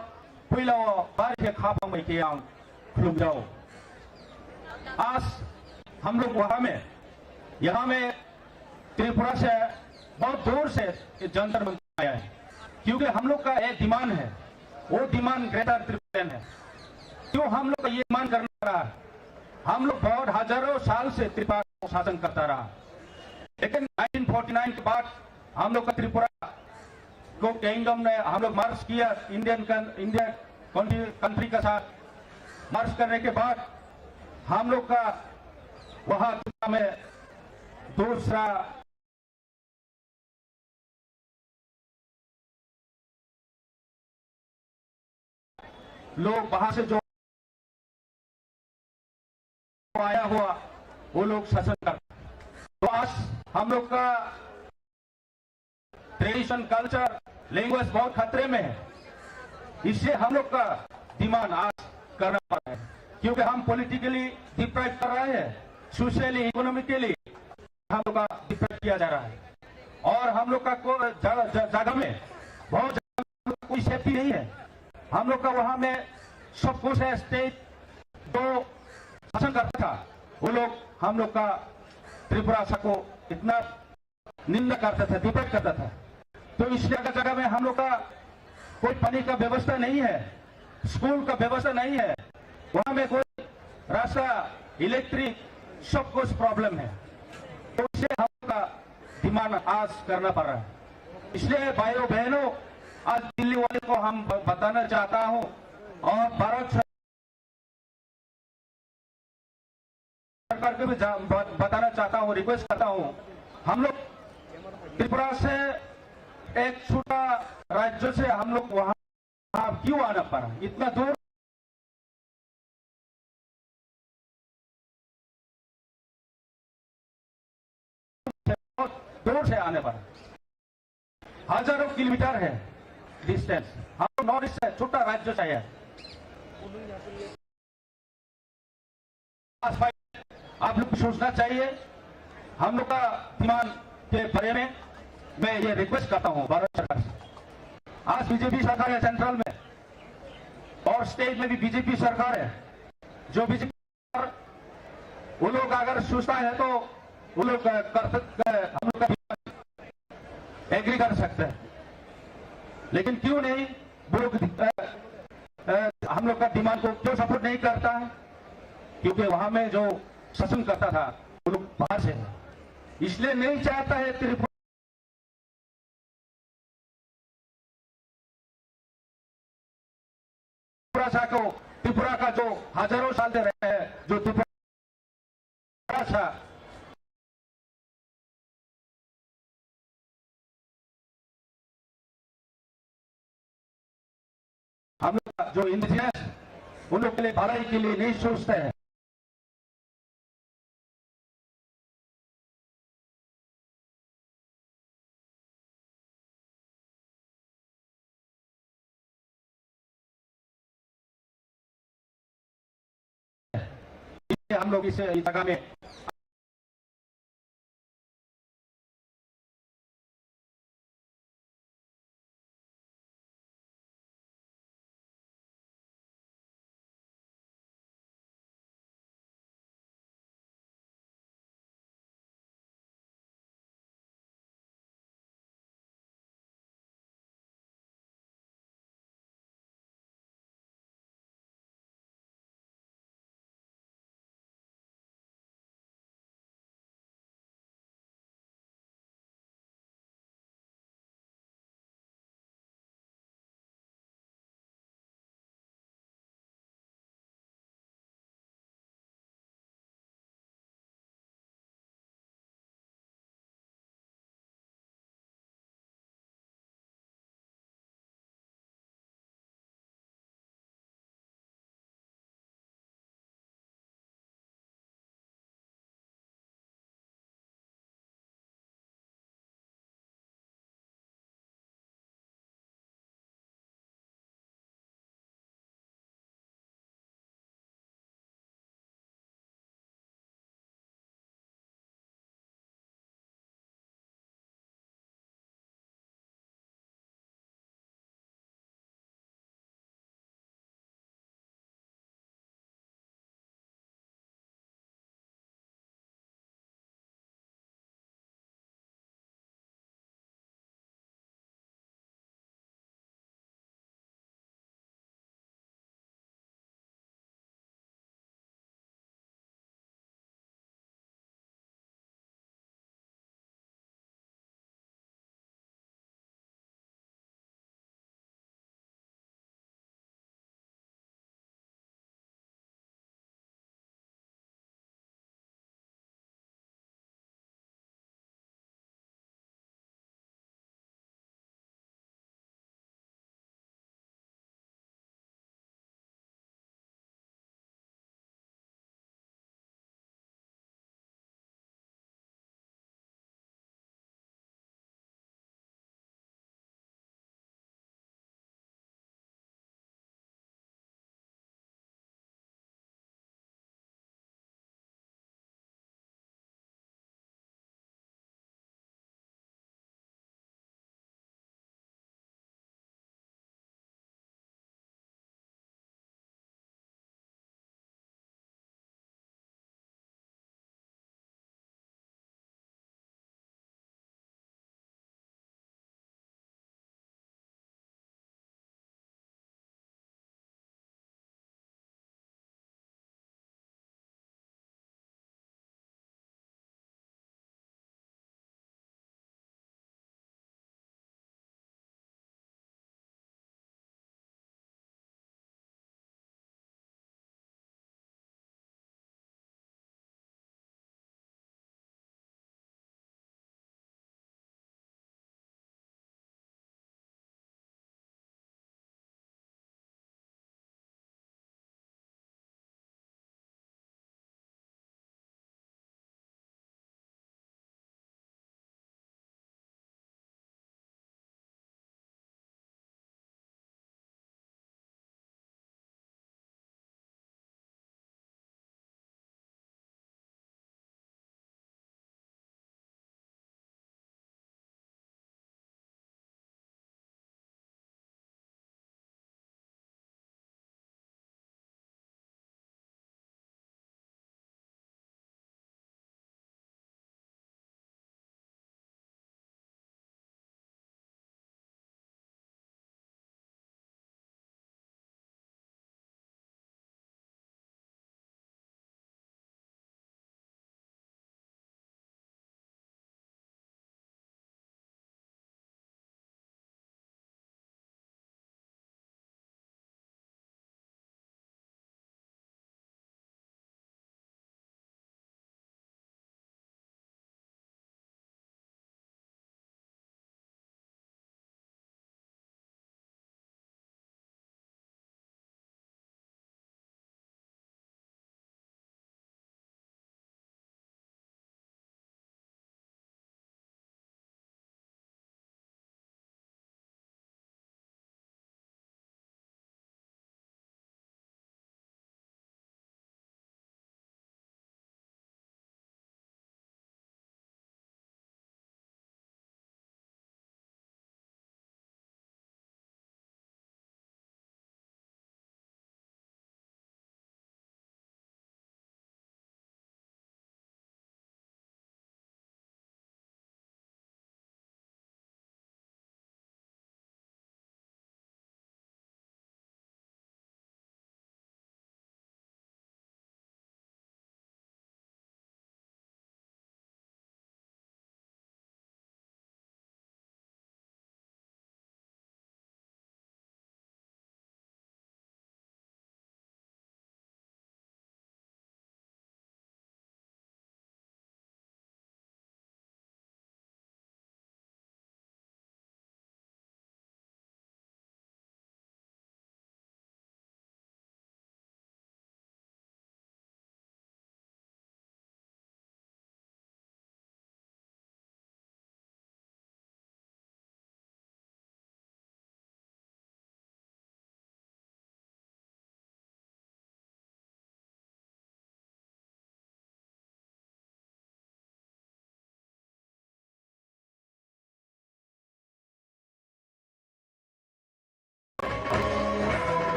पहला बार के खापा में के आंग खुलम जाओ आज हम लोग यहाँ में त्रिपुरा से बहुत दूर से जंतर मंतर आया है क्योंकि हम लोग का एक डिमांड है वो डिमांड ग्रेटर त्रिपुरा है क्यों हम लोग का ये डिमांड करना रहा हम लोग बहुत हजारों साल से त्रिपुरा को शासन करता रहा लेकिन 1949 के बाद हम लोग का त्रिपुरा को किंगडम ने हम लोग मार्च किया इंडिया कंट्री के साथ मार्च करने के बाद हम लोग का वहां में दूसरा लोग बाहर से जो आया हुआ वो लोग शासन करते तो आज हम लोग का ट्रेडिशन कल्चर लैंग्वेज बहुत खतरे में है इससे हम लोग का डिमांड आज करना पड़ रहा है क्योंकि हम पॉलिटिकली डिप्राइव कर रहे हैं सोशली इकोनॉमिकली हम लोग का डिप्राइव किया जा रहा है और हम लोग का जगह में बहुत कोई सेफ्टी नहीं है हम लोग का वहां में सब कुछ है स्टेट जो शासन करता था वो लोग हम लोग का त्रिपुरा को इतना निंदा करता था डिबेट करता था तो इस जगह में हम लोग का कोई पानी का व्यवस्था नहीं है स्कूल का व्यवस्था नहीं है वहां में कोई रास्ता इलेक्ट्रिक सब कुछ प्रॉब्लम है तो इससे हम लोग का डिमांड आज करना पड़ रहा है इसलिए भाइयों बहनों, आज दिल्ली वाले को हम बताना चाहता हूं और भारत सरकार को भी बताना चाहता हूं, रिक्वेस्ट करता हूं, हम लोग त्रिपुरा से एक छोटा राज्य से हम लोग वहां क्यों आना पड़ा, इतना दूर से आने पड़ा, हजारों किलोमीटर है डिस्टेंस। हम नॉर्थ ईस्ट से छोटा राज्य से है। आप लोग सोचना चाहिए, हम लोग का डिमांड के बारे में मैं ये रिक्वेस्ट करता हूं भारत सरकार से। आज बीजेपी सरकार है सेंट्रल में और स्टेट में भी बीजेपी सरकार है। जो बीजेपी वो लोग अगर सोचता है तो वो लोग हम लोग का एग्री कर सकते हैं, लेकिन क्यों नहीं वो लोग हम लोग का डिमांड को क्यों सपोर्ट नहीं करता है? क्योंकि वहां में जो शासन करता था वो लोग बाहर से है, इसलिए नहीं चाहता है त्रिपुरा का जो हजारों साल से रहे हैं, जो त्रिपुरा था हम लोग जो इंडिजिनस उन लोग के लिए भलाई के लिए नहीं सोचते हैं। हम लोग इस जगह में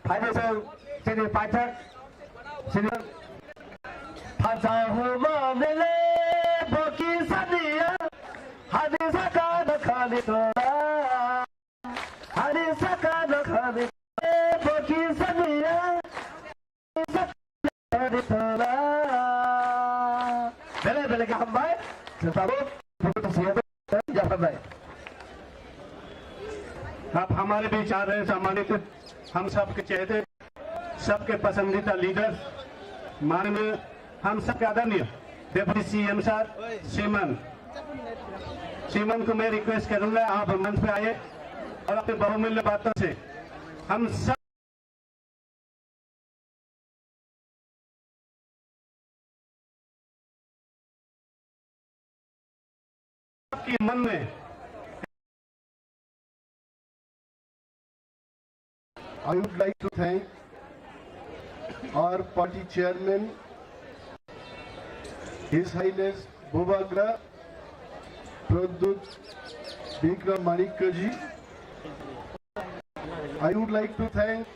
financial sini Pathak sini Pacahu manele boki sadiya Hadi sakana khali tola Hadi sakana khali boki sadiya Hadi tola Bele ke हम भाई सतारो फोटो सिया जा भाई आप हमारे बीच आ रहे सम्मानित हम सबके चहेते सबके पसंदीदा लीडर माननीय हम सबके आदरणीय डिप्टी सीएम साहब सीमन को मैं रिक्वेस्ट करूंगा आप मंच पे आइए और अपने बहुमूल्य बातों से हम सब के मन में I would like to thank our party chairman, His Highness Bhubagra Pradut Bikram Manikkaji. I would like to thank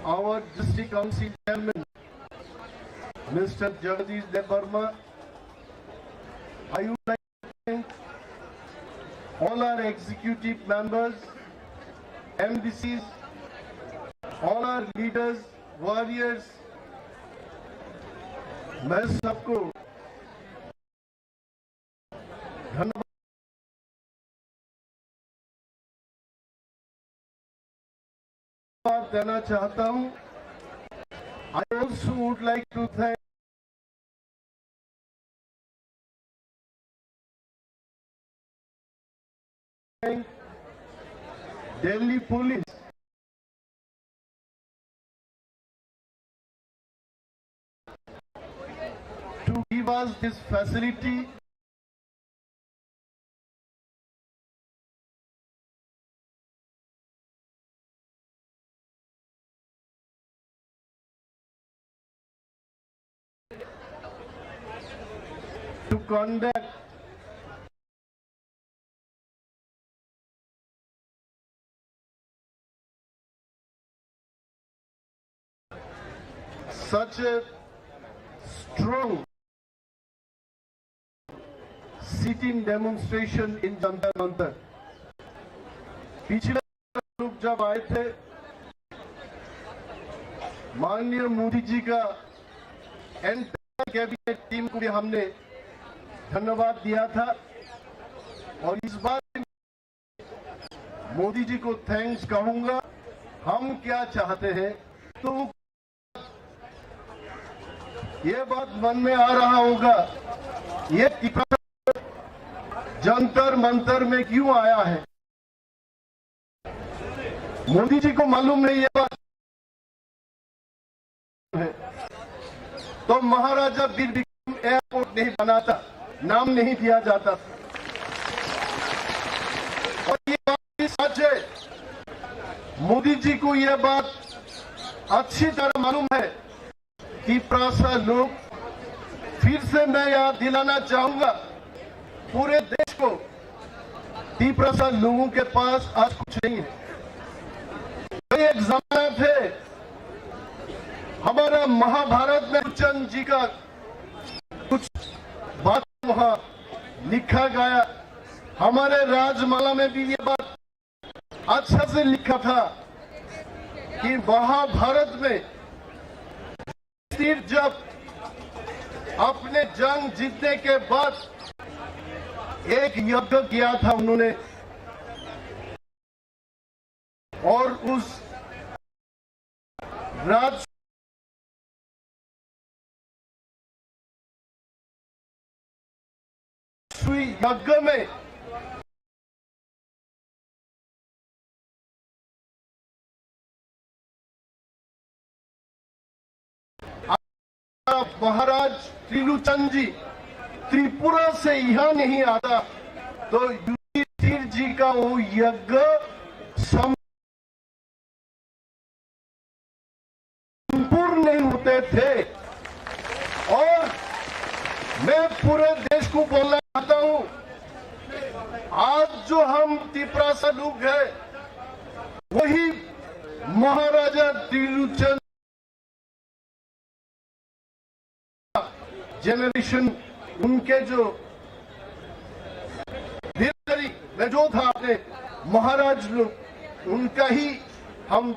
our district council chairman, Mr. Jagadish Devarma. I would like to thank all our executive members, MDCs, all our leaders, warriors. मैं सबको धन्यवाद देना चाहता हूं. I also would like to thank Delhi Police to give us this facility. To conduct such a strong sit-in demonstration in Jantar Mantar. पिछले लोग जब आए थे, माननीय मोदी जी का एंटायर कैबिनेट टीम को भी हमने धन्यवाद दिया था और इस बार मोदी जी को थैंक्स कहूंगा. हम क्या चाहते हैं तो ये बात मन में आ रहा होगा, ये जंतर मंतर में क्यों आया है. मोदी जी को मालूम नहीं ये बात है तो महाराजा वीर विक्रम एयरपोर्ट नहीं बनाता, नाम नहीं दिया जाता. और ये बात भी सच है, मोदी जी को यह बात अच्छी तरह मालूम है कि प्रासा लोग, फिर से मैं याद दिलाना चाहूंगा पूरे देश को, दीपरासा लोगों के पास आज कुछ नहीं है. एक जमाना थे हमारा महाभारत में चंद जी का कुछ बात वहां लिखा गया, हमारे राजमाला में भी ये बात अच्छा से लिखा था कि महाभारत में जब अपने जंग जीतने के बाद एक यज्ञ किया था उन्होंने और उस यज्ञ में महाराज त्रिलोचन जी त्रिपुरा से यहाँ नहीं आता तो युधिष्ठिर जी का वो यज्ञ संपूर्ण नहीं होते थे. और मैं पूरे देश को बोलना चाहता हूँ, आज जो हम तिपरासा लोग हैं वही तिरुचंद जनरेशन, उनके जो हिस्ट्री में जो था अपने महाराज लोग, उनका ही हम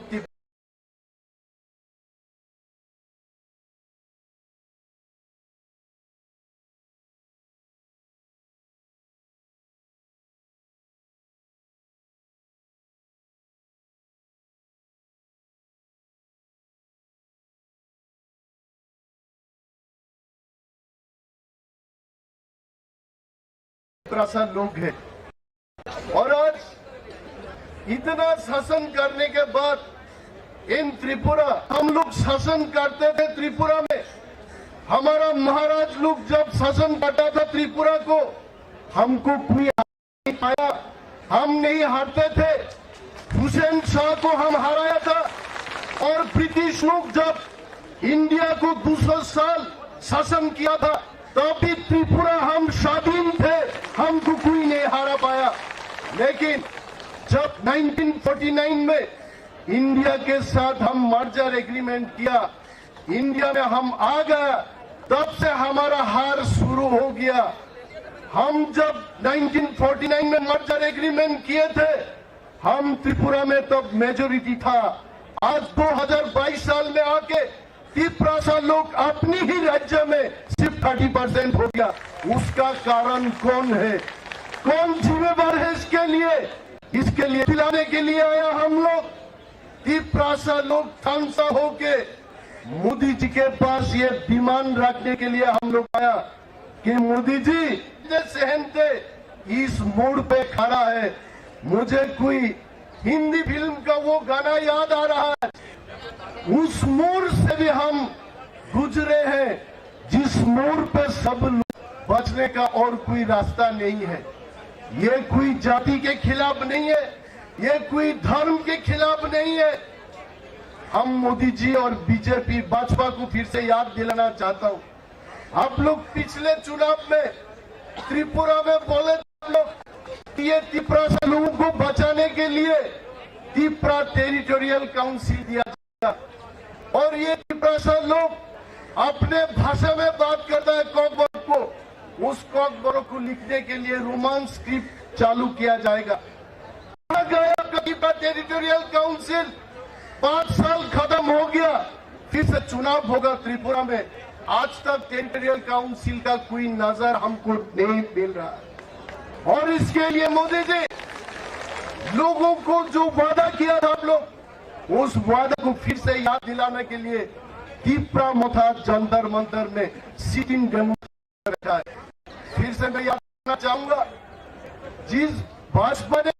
सा लोग हैं। और आज इतना शासन करने के बाद इन त्रिपुरा, हम लोग शासन करते थे त्रिपुरा में, हमारा महाराज लोग जब शासन करता था त्रिपुरा को, हमको कोई नहीं पाया, हम नहीं हारते थे। हुसैन शाह को हम हराया था। और ब्रिटिश लोग जब इंडिया को 200 साल शासन किया था, तभी त्रिपुरा हम स्वाधीन थे, हमको कोई नहीं हारा पाया। लेकिन जब 1949 में इंडिया के साथ हम मर्जर एग्रीमेंट किया, इंडिया में हम आ गए, तब से हमारा हार शुरू हो गया। हम जब 1949 में मर्जर एग्रीमेंट किए थे, हम त्रिपुरा में तब मेजोरिटी था। आज 2022 साल में आके त्रिपुरा लोग अपनी ही राज्य में सिर्फ 30% हो गया। उसका कारण कौन है? कौन जिम्मेदार है इसके लिए? इसके लिए दिलाने के लिए आया हम लोग। त्रिपुरा लोग थानसा होके मोदी जी के पास ये डिमांड रखने के लिए हम लोग आया कि मोदी जी सहनते इस मोड़ पे खड़ा है। मुझे कोई हिंदी फिल्म का वो गाना याद आ रहा है, उस मोड़ से भी हम गुजरे हैं, जिस मोड़ पे सब लोग बचने का और कोई रास्ता नहीं है। ये कोई जाति के खिलाफ नहीं है, ये कोई धर्म के खिलाफ नहीं है। हम मोदी जी और बीजेपी भाजपा को फिर से याद दिलाना चाहता हूं। आप लोग पिछले चुनाव में त्रिपुरा में बोले लोग, ये त्रिपुरा से लोगों को बचाने के लिए त्रिपुरा टेरिटोरियल काउंसिल दिया जाएगा। और ये त्रिपुरा से लोग अपने भाषा में बात करता है कॉकबोरो को, उस कॉकबोरो को लिखने के लिए रोमान स्क्रिप्ट चालू किया जाएगा। त्रिपुरा टेरिटोरियल काउंसिल 5 साल खत्म हो गया, फिर से चुनाव होगा त्रिपुरा में। आज तक टेरिटोरियल काउंसिल का कोई नजर हमको नहीं मिल रहा है। और इसके लिए मोदी जी लोगों को जो वादा किया था आप लोग, उस वादा को फिर से याद दिलाने के लिए त्रिपुरा मोथा जंतर मंतर में सिटिंग डेमोक्रेसी रखा है। फिर से मैं याद करना चाहूंगा, जिस भाजपा ने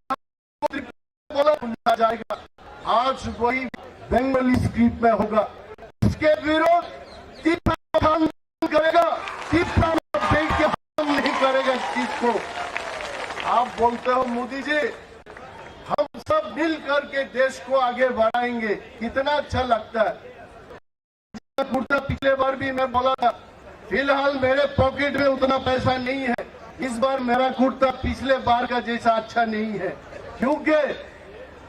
बोला भूला जाएगा, आज वही बंगाली स्क्रिप्ट में होगा। इसके विरोध त्रिपुरा करेगा, त्रिपुरा नहीं करेगा इस चीज को। आप बोलते हो मोदी जी हम सब मिल करके देश को आगे बढ़ाएंगे, कितना अच्छा लगता है। कुर्ता पिछले बार भी मैं बोला था, फिलहाल मेरे पॉकेट में उतना पैसा नहीं है, इस बार मेरा कुर्ता पिछले बार का जैसा अच्छा नहीं है, क्योंकि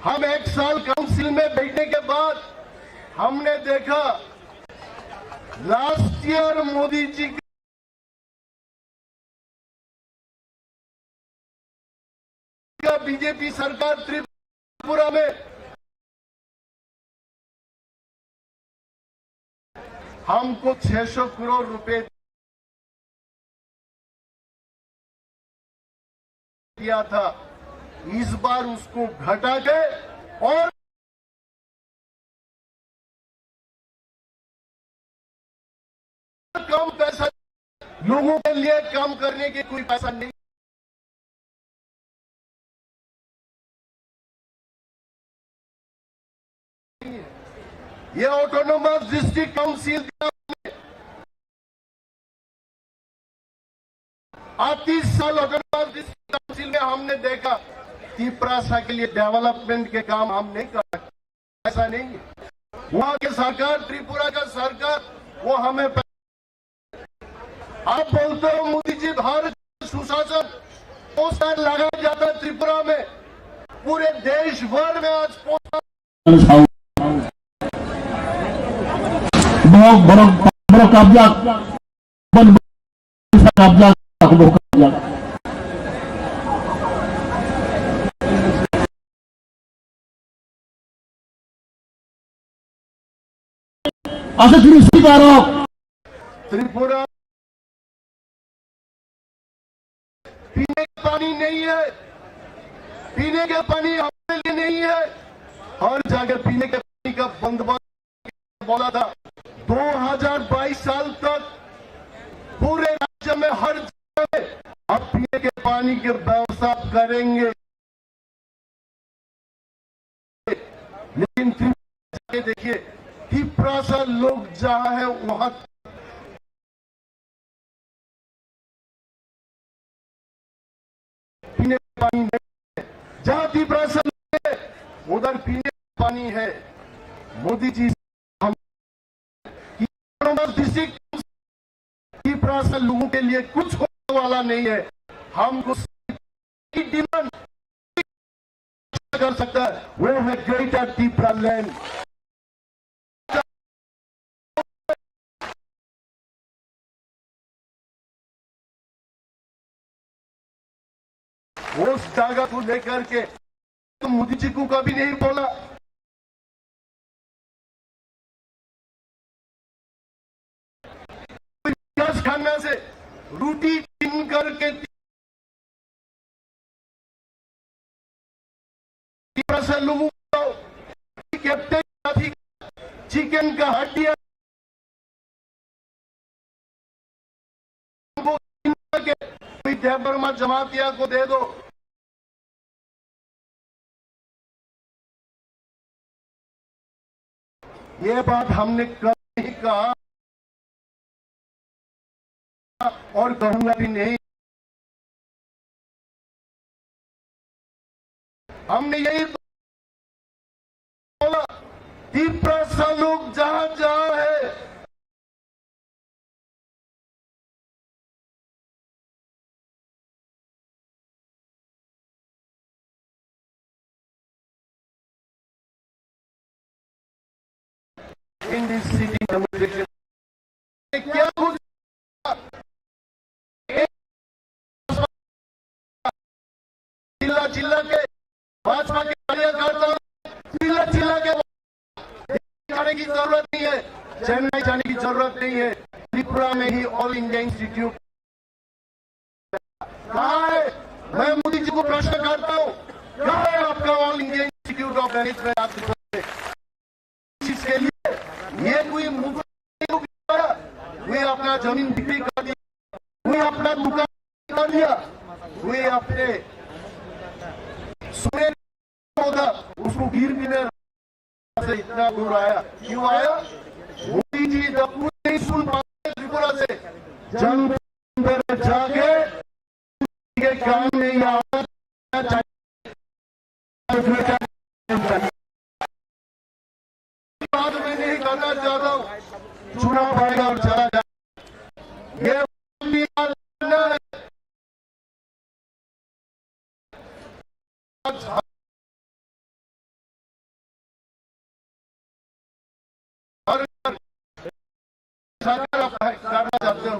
हम 1 साल काउंसिल में बैठने के बाद हमने देखा लास्ट ईयर मोदी जी का बीजेपी सरकार त्रिपुरा में हमको 600 करोड़ रुपए दिया था। इस बार उसको घटा के और कम पैसा, लोगों के लिए काम करने के कोई पैसा नहीं। ये ऑटोनोमस डिस्ट्रिक्ट काउंसिल 30 साल ऑटोनोमस डिस्ट्रिक्ट काउंसिल में हमने देखा त्रिपुरा के लिए डेवलपमेंट के काम हम नहीं कर सकते, ऐसा नहीं है। वहां के सरकार, त्रिपुरा का सरकार, वो हमें आप बोलते हो मोदी जी भारत सुशासन पोस्टर लगाया जाता है त्रिपुरा में, पूरे देश भर में आज poster baru kabjak ban kabjak aku baru kabjak asa Trisi Barok Tripura पीने का पानी नहीं है, पीने का पानी हमारे लिए नहीं है। हर जगह पीने के पानी का बंदोबस्त बोला था। 2022 साल तक पूरे राज्य में हर जगह में अब पीने के पानी की व्यवस्था करेंगे, लेकिन त्रिपुरा देखिए त्रिपुरा से लोग जहां है वहां पीने का पानी नहीं है। जहां त्रिपुरा से उधर पीने का पानी है। मोदी जी हम डिस्ट्रिक्ट त्रिपुरा से लोगों के लिए कुछ होने वाला नहीं है। हमको डिमांड कर सकता है, वो है ग्रेटर त्रिपुरा लैंड। उस जगह को लेकर के तो मोदी जी को कभी नहीं बोला। खाना से रोटी छीन करके से लोगों को चिकन का हड्डियां वर्मा जमातिया को दे दो। ये बात हमने कभी नहीं कहा और कहूंगा भी नहीं। हमने यही बोला त्रिपुरा से लोग जहां जहां है in this city demonstration क्या कुछ जिला जिला के भाजपा के कार्यकर्ता जिला जिला के जाने की जरूरत नहीं है, चेन्नई जाने की जरूरत नहीं है। त्रिपुरा में ही ऑल इंडिया इंस्टीट्यूट कहाँ है? मैं मोदी जी को प्रश्न करता हूँ, कहाँ है आपका all India institute of management? इसके लिए ये कोई मुफ्त वे अपना जमीन बिक्री कर दिया, वे अपना दुकान कर दिया, वे अपने सुने होगा उसको गिरने से इतना दूर आया। क्यों आया? मोदी जी जब नहीं सुन पाते त्रिपुरा से जन जाके के काम नहीं आना चाहिए। बात मैं नहीं करना चाहता हूँ, चुनाव आएगा और चला जाए। ये करना चाहते हो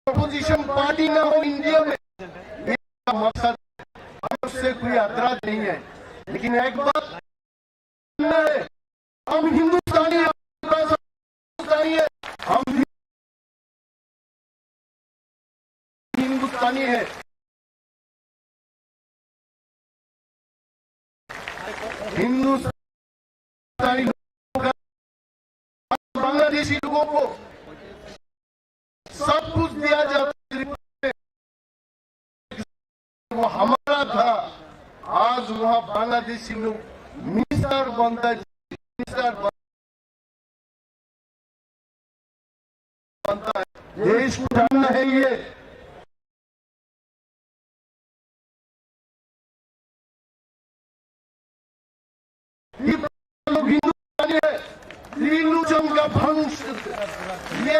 अपोजिशन पार्टी ना हो इंडिया में, मेरा मकसद उससे कोई एतराज नहीं है। लेकिन एक बात है, हम हिंदुस्तानी है, हम हिंदुस्तानी है। हिंदुस्तानी बांग्लादेशी लोगों को सब कुछ दिया जाता है, वो हमारा था। आज वहां बांग्लादेशी लोग मिनिस्टर बनता है, देश को जानना है ये। लोग हिंदुस्तानी है, त्रिलोचन का भंश ये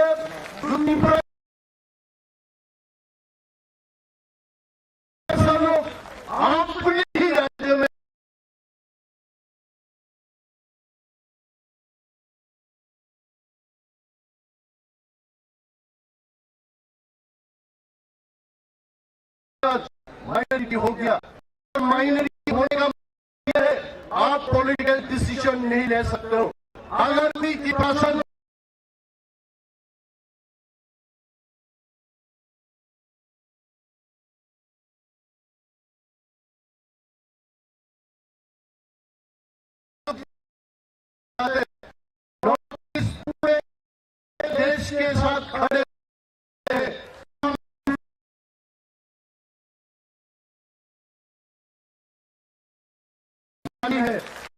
माइनॉरिटी हो गया। माइनॉरिटी होने का मतलब है आप पॉलिटिकल डिसीजन नहीं ले सकते हो। अगर भी डिप्रेशन पूरे देश के साथ खड़े है,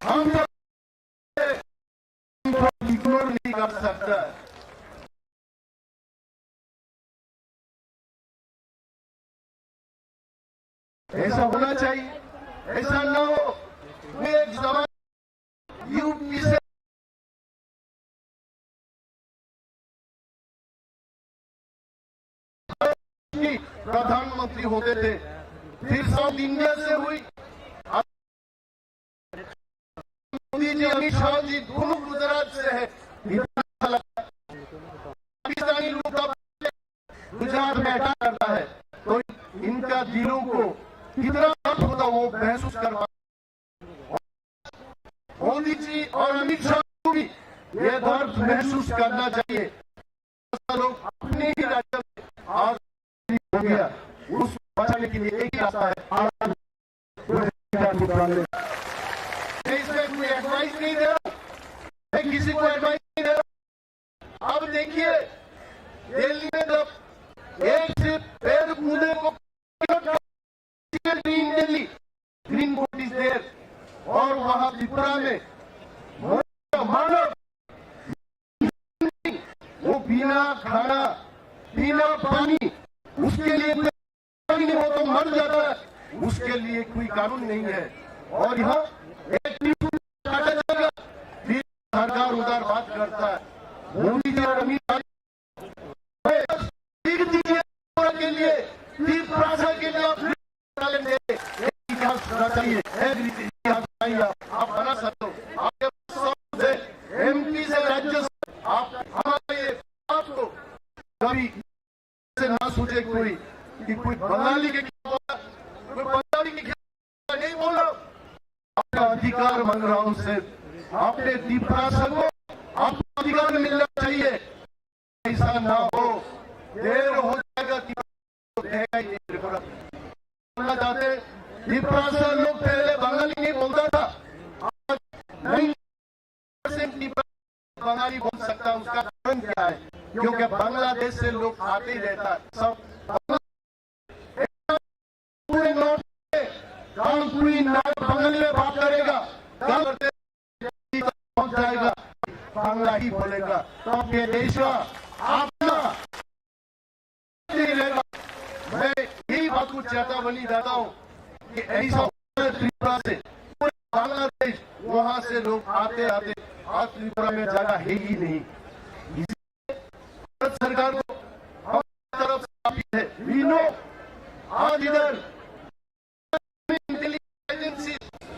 हम इग्नोर नहीं कर सकता। ऐसा होना चाहिए, ऐसा न हो। मैं एक जमाना यूपी से प्रधानमंत्री होते थे, फिर साउथ इंडिया से हुई मोदी जी, अमित शाह जी दोनों गुजरात से है। पाकिस्तानी लोग गुजरात में अटैक करता है तो इनका दिलों को कितना दर्द होता वो महसूस कर पा। मोदी जी और अमित शाह को भी ये दर्द महसूस करना चाहिए। लोग अपने ही राज्य में आज हो गया, उस बचाने के लिए एक ही रास्ता है। इसमें कोई एडवाइस नहीं दे रहा, मैं किसी को एडवाइस नहीं दे रहा। अब देखिए दिल्ली में जब एक से पैर कूदे को green Delhi, green board is there, और वहां त्रिपुरा में मानव वो बिना खाना बिना पानी, उसके लिए कोई नहीं हो तो मर जाता है, उसके लिए कोई कानून नहीं है। और यहाँ एक काटा जाएगा, फिर सरकार उधर बात करता है। मोदी जी और अमित शाह लिख दीजिए के लिए, भाषा के लिए आप इतिहास चाहिए, इतिहास चाहिए, आप बना सकते हो। आपके एमपी से राज्य से आप हमारे बात को कभी से ना सोचे कोई कि कोई बंगाली के खिलाफ, कोई बंगाली के खिलाफ नहीं बोल रहा। आपका अधिकार मांग रहा हूं सिर्फ, आपने डिप्रेशन को आपको अधिकार मिलना चाहिए। ऐसा ना हो, देर हो जाएगा कि बोलना चाहते। डिप्रेशन लोग पहले बंगाली नहीं बोलता था, आज 90% बंगाली बोल सकता। उसका कारण क्या है? क्योंकि बांग्लादेश से लोग आते ही रहता है। सब पूरे नॉर्थ में कोई बंगाली में बात करेगा, पहुंच जाएगा, बांग्ला ही बोलेगा, तो आपके देश का अपना नहीं रहेगा। मैं यही बात को चेतावनी देता हूं कि ऐसा त्रिपुरा से पूरे बांग्लादेश, वहां से लोग आते आते आज त्रिपुरा में जगह है ही नहीं। भारत सरकार को हमारी तरफ से अपील है, वी नो आज इधर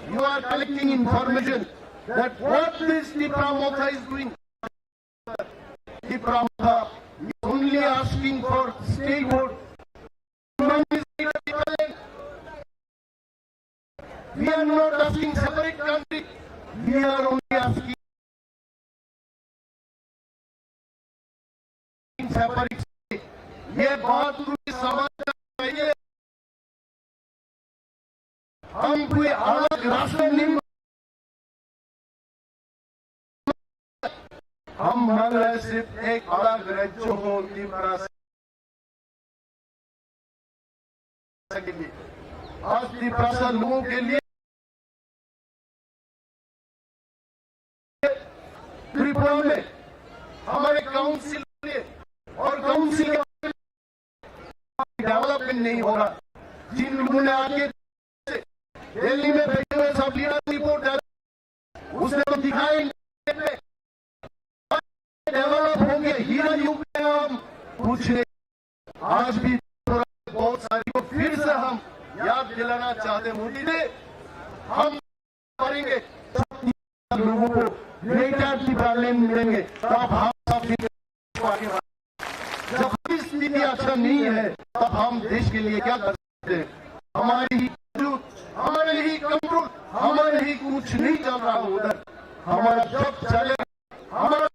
you are collecting information that what this Tripura Motha is doing. Tripura Motha is only asking for statehood. We are not asking separate country. We are only asking separate state. ये बात पूरी समझना चाहिए। हम कोई अलग रास्ते नहीं, हम मांग रहे सिर्फ एक अलग राज्य हो त्रिपुरा से। आज त्रिपुरा से लोगों के लिए त्रिपुरा में हमारे काउंसिल और काउंसिल डेवलपमेंट नहीं हो रहा। जिन लोगों ने आगे दिल्ली में बैठे हुए सब लीडर रिपोर्ट उसने तो दिखाई डेवलप होंगे। हीरा यूपी में हम पूछ रहे, आज भी बहुत सारी को फिर से हम याद दिलाना चाहते। मोदी ने हम करेंगे लोगों को ग्रेटर त्रिपुरा मिलेंगे, तब हम सब आगे। जब स्थिति अच्छा नहीं है तब हम देश के लिए क्या कर सकते हैं? कुछ नहीं चल रहा उधर। हमारा जब चले हमारा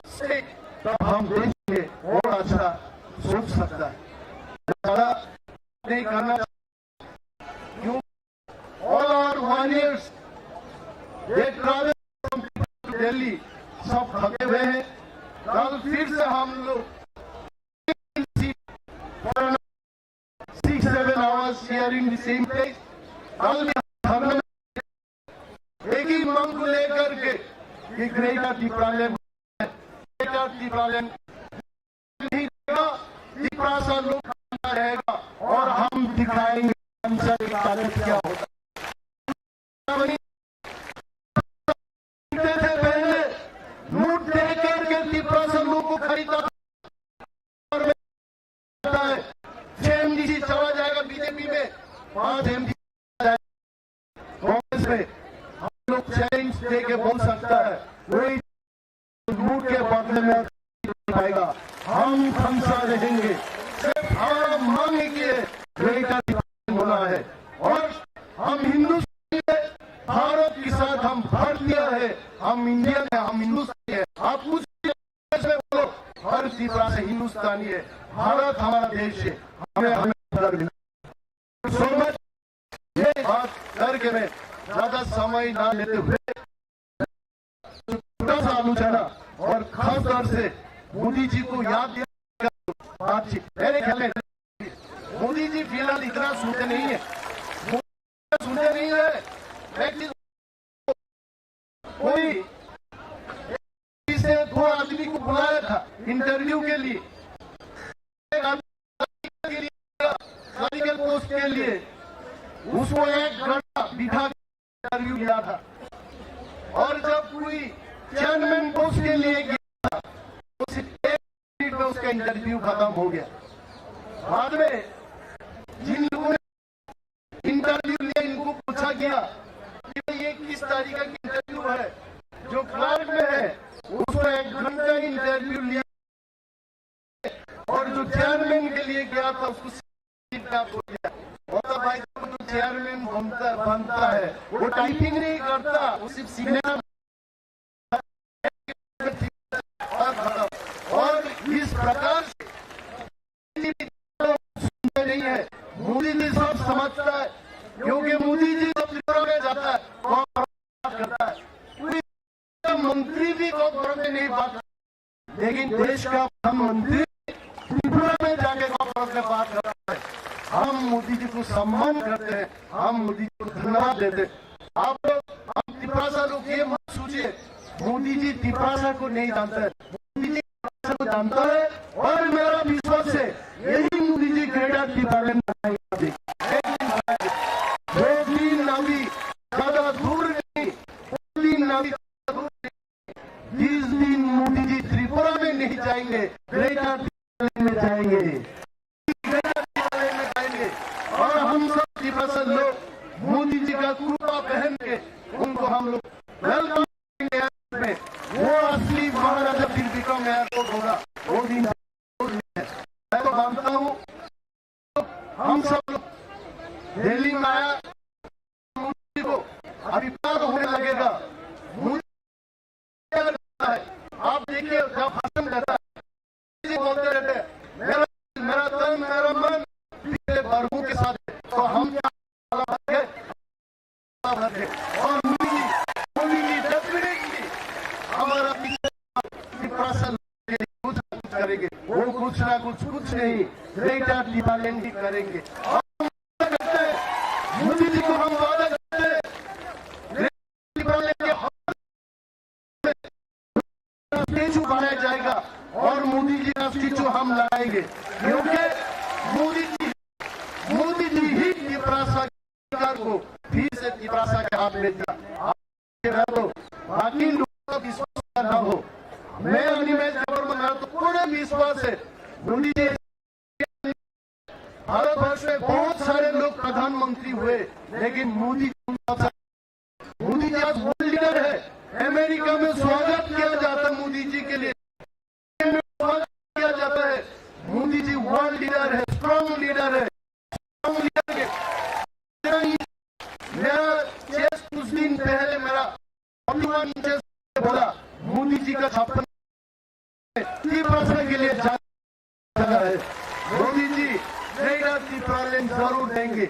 से तब हम देखेंगे और अच्छा सोच सकता है, ज्यादा नहीं करना। क्यों all our warriors they travel from Delhi, सब थके हुए हैं। कल फिर से हम लोग 6-7 hours here in the same place। कल भी हम एक ही मांग को लेकर के कि ग्रेटर टिप्रालैंड नहीं रहेगा, टिप्रासा लोग रहेगा और हम दिखाएंगे हमसे ताकत क्या होता है। पहले नोट दे करके टिप्रासा लोग को खरीदा और एमडीसी चला जाएगा बीजेपी में, 5 एमडीसी कांग्रेस में। हम लोग चैलेंज दे के बोल सकता है कोई लूट के बदले में पाएगा, हम खमसा रहेंगे। सिर्फ हमारा मांग के ग्रेटर होना है और हम हिंदुस्तानी है, भारत के साथ हम भारतीय है, हम इंडियन है, हम हिंदुस्तानी है। आप कुछ बोलो, हर तीसरा से हिंदुस्तानी है, भारत हमारा देश है, हमें सो मच। ये बात करके मैं ज्यादा समय ना लेते हुए छोटा सा आलोचना और खास तौर से मोदी जी को याद दिया बातचीत। मेरे ख्याल में मोदी जी फिलहाल इतना सुनते नहीं है, कोई से 2 आदमी को बुलाया था इंटरव्यू के लिए, मेडिकल पोस्ट के लिए, उसको 1 घंटा बिठा इंटरव्यू लिया था। और जब कोई चेयरमैन पोस्ट के लिए गया था, तो सिर्फ 1 मिनट में उसका इंटरव्यू खत्म हो गया। बाद में जिन लोगों ने इंटरव्यू लिया, इनको पूछा गया कि ये किस तरीके की इंटरव्यू है, जो क्लार्क में है उसको 1 घंटा इंटरव्यू लिया और जो चेयरमैन के लिए गया था उसको हो गया। और भाई जो चेयरमैन बनता है वो टाइपिंग नहीं करता, वो सिर्फ सीखने। और इस प्रकार से सुनते नहीं है। मोदी जी सब समझता है, क्योंकि मोदी जी जब त्रिपुरा में जाता है तो बात करता है, कोई मंत्री भी त्रिपुरा में नहीं बात करता, लेकिन देश का प्रधानमंत्री त्रिपुरा में जाके बात करता है। हम मोदी जी को सम्मान करते हैं, हम मोदी जी को धन्यवाद देते हैं। आप लोग हम त्रिपुरा लोग ये मत सोचिए मोदी जी त्रिपुरा को नहीं जानते हैं, मोदी जी त्रिपुरा को जानता है। और मेरा विश्वास है यही मोदी जी ग्रेटर टिप्रालैंड बनाएंगे। 2-3 नावी ज्यादा दूर नहीं, 3 नावी दूर नहीं। 20 दिन मोदी जी त्रिपुरा में नहीं जाएंगे, ग्रेटर टिप्रालैंड में जाएंगे। और हम सब त्रिपुरा लोग मोदी जी का कृपा पहन के उनको हम लोग वेलकम करेंगे। वो असली महाराजा त्रिविक्रम एयरपोर्ट होगा, वो दिन मैं तो मानता हूँ। हम सब लोग दिल्ली में आया, मोदी को अभिप्राय होने लगेगा। मोदी है, आप देखिए जब भाषण देता है बोलते रहते हैं मेरा तन मेरा मन वर्गों के साथ, तो हम और मोदी जी डेफिनेटली हमारा कुछ करेंगे, वो कुछ ना कुछ नहीं ग्रेटर टिप्रालैंड ही करेंगे। मोदी जी को हम वादा करते हैं ग्रेटर टिप्रालैंड के स्टेचू बनाया जाएगा और मोदी जी का स्टेचू हम लगाएंगे, क्योंकि मोदी जी ही त्रिपुरा को फिर से त्रिपुरा के हाथ में दिया। तो बाकी लोगों का विश्वास न हो, मैं अनिमेश जबरमन तो पूरे विश्वास है मोदी जी। भारतवर्ष में बहुत सारे लोग प्रधानमंत्री हुए, लेकिन मोदी जी आज वर्ल्ड लीडर है। अमेरिका में स्वागत किया जाता है मोदी जी के लिए, स्वागत किया जाता है। मोदी जी वर्ल्ड लीडर है, स्ट्रॉन्ग लीडर है। मेरा चेस कुछ दिन पहले नीचे से बोला मोदी जी का 56% के लिए जगह है। मोदी जी ट्रेड जरूर देंगे,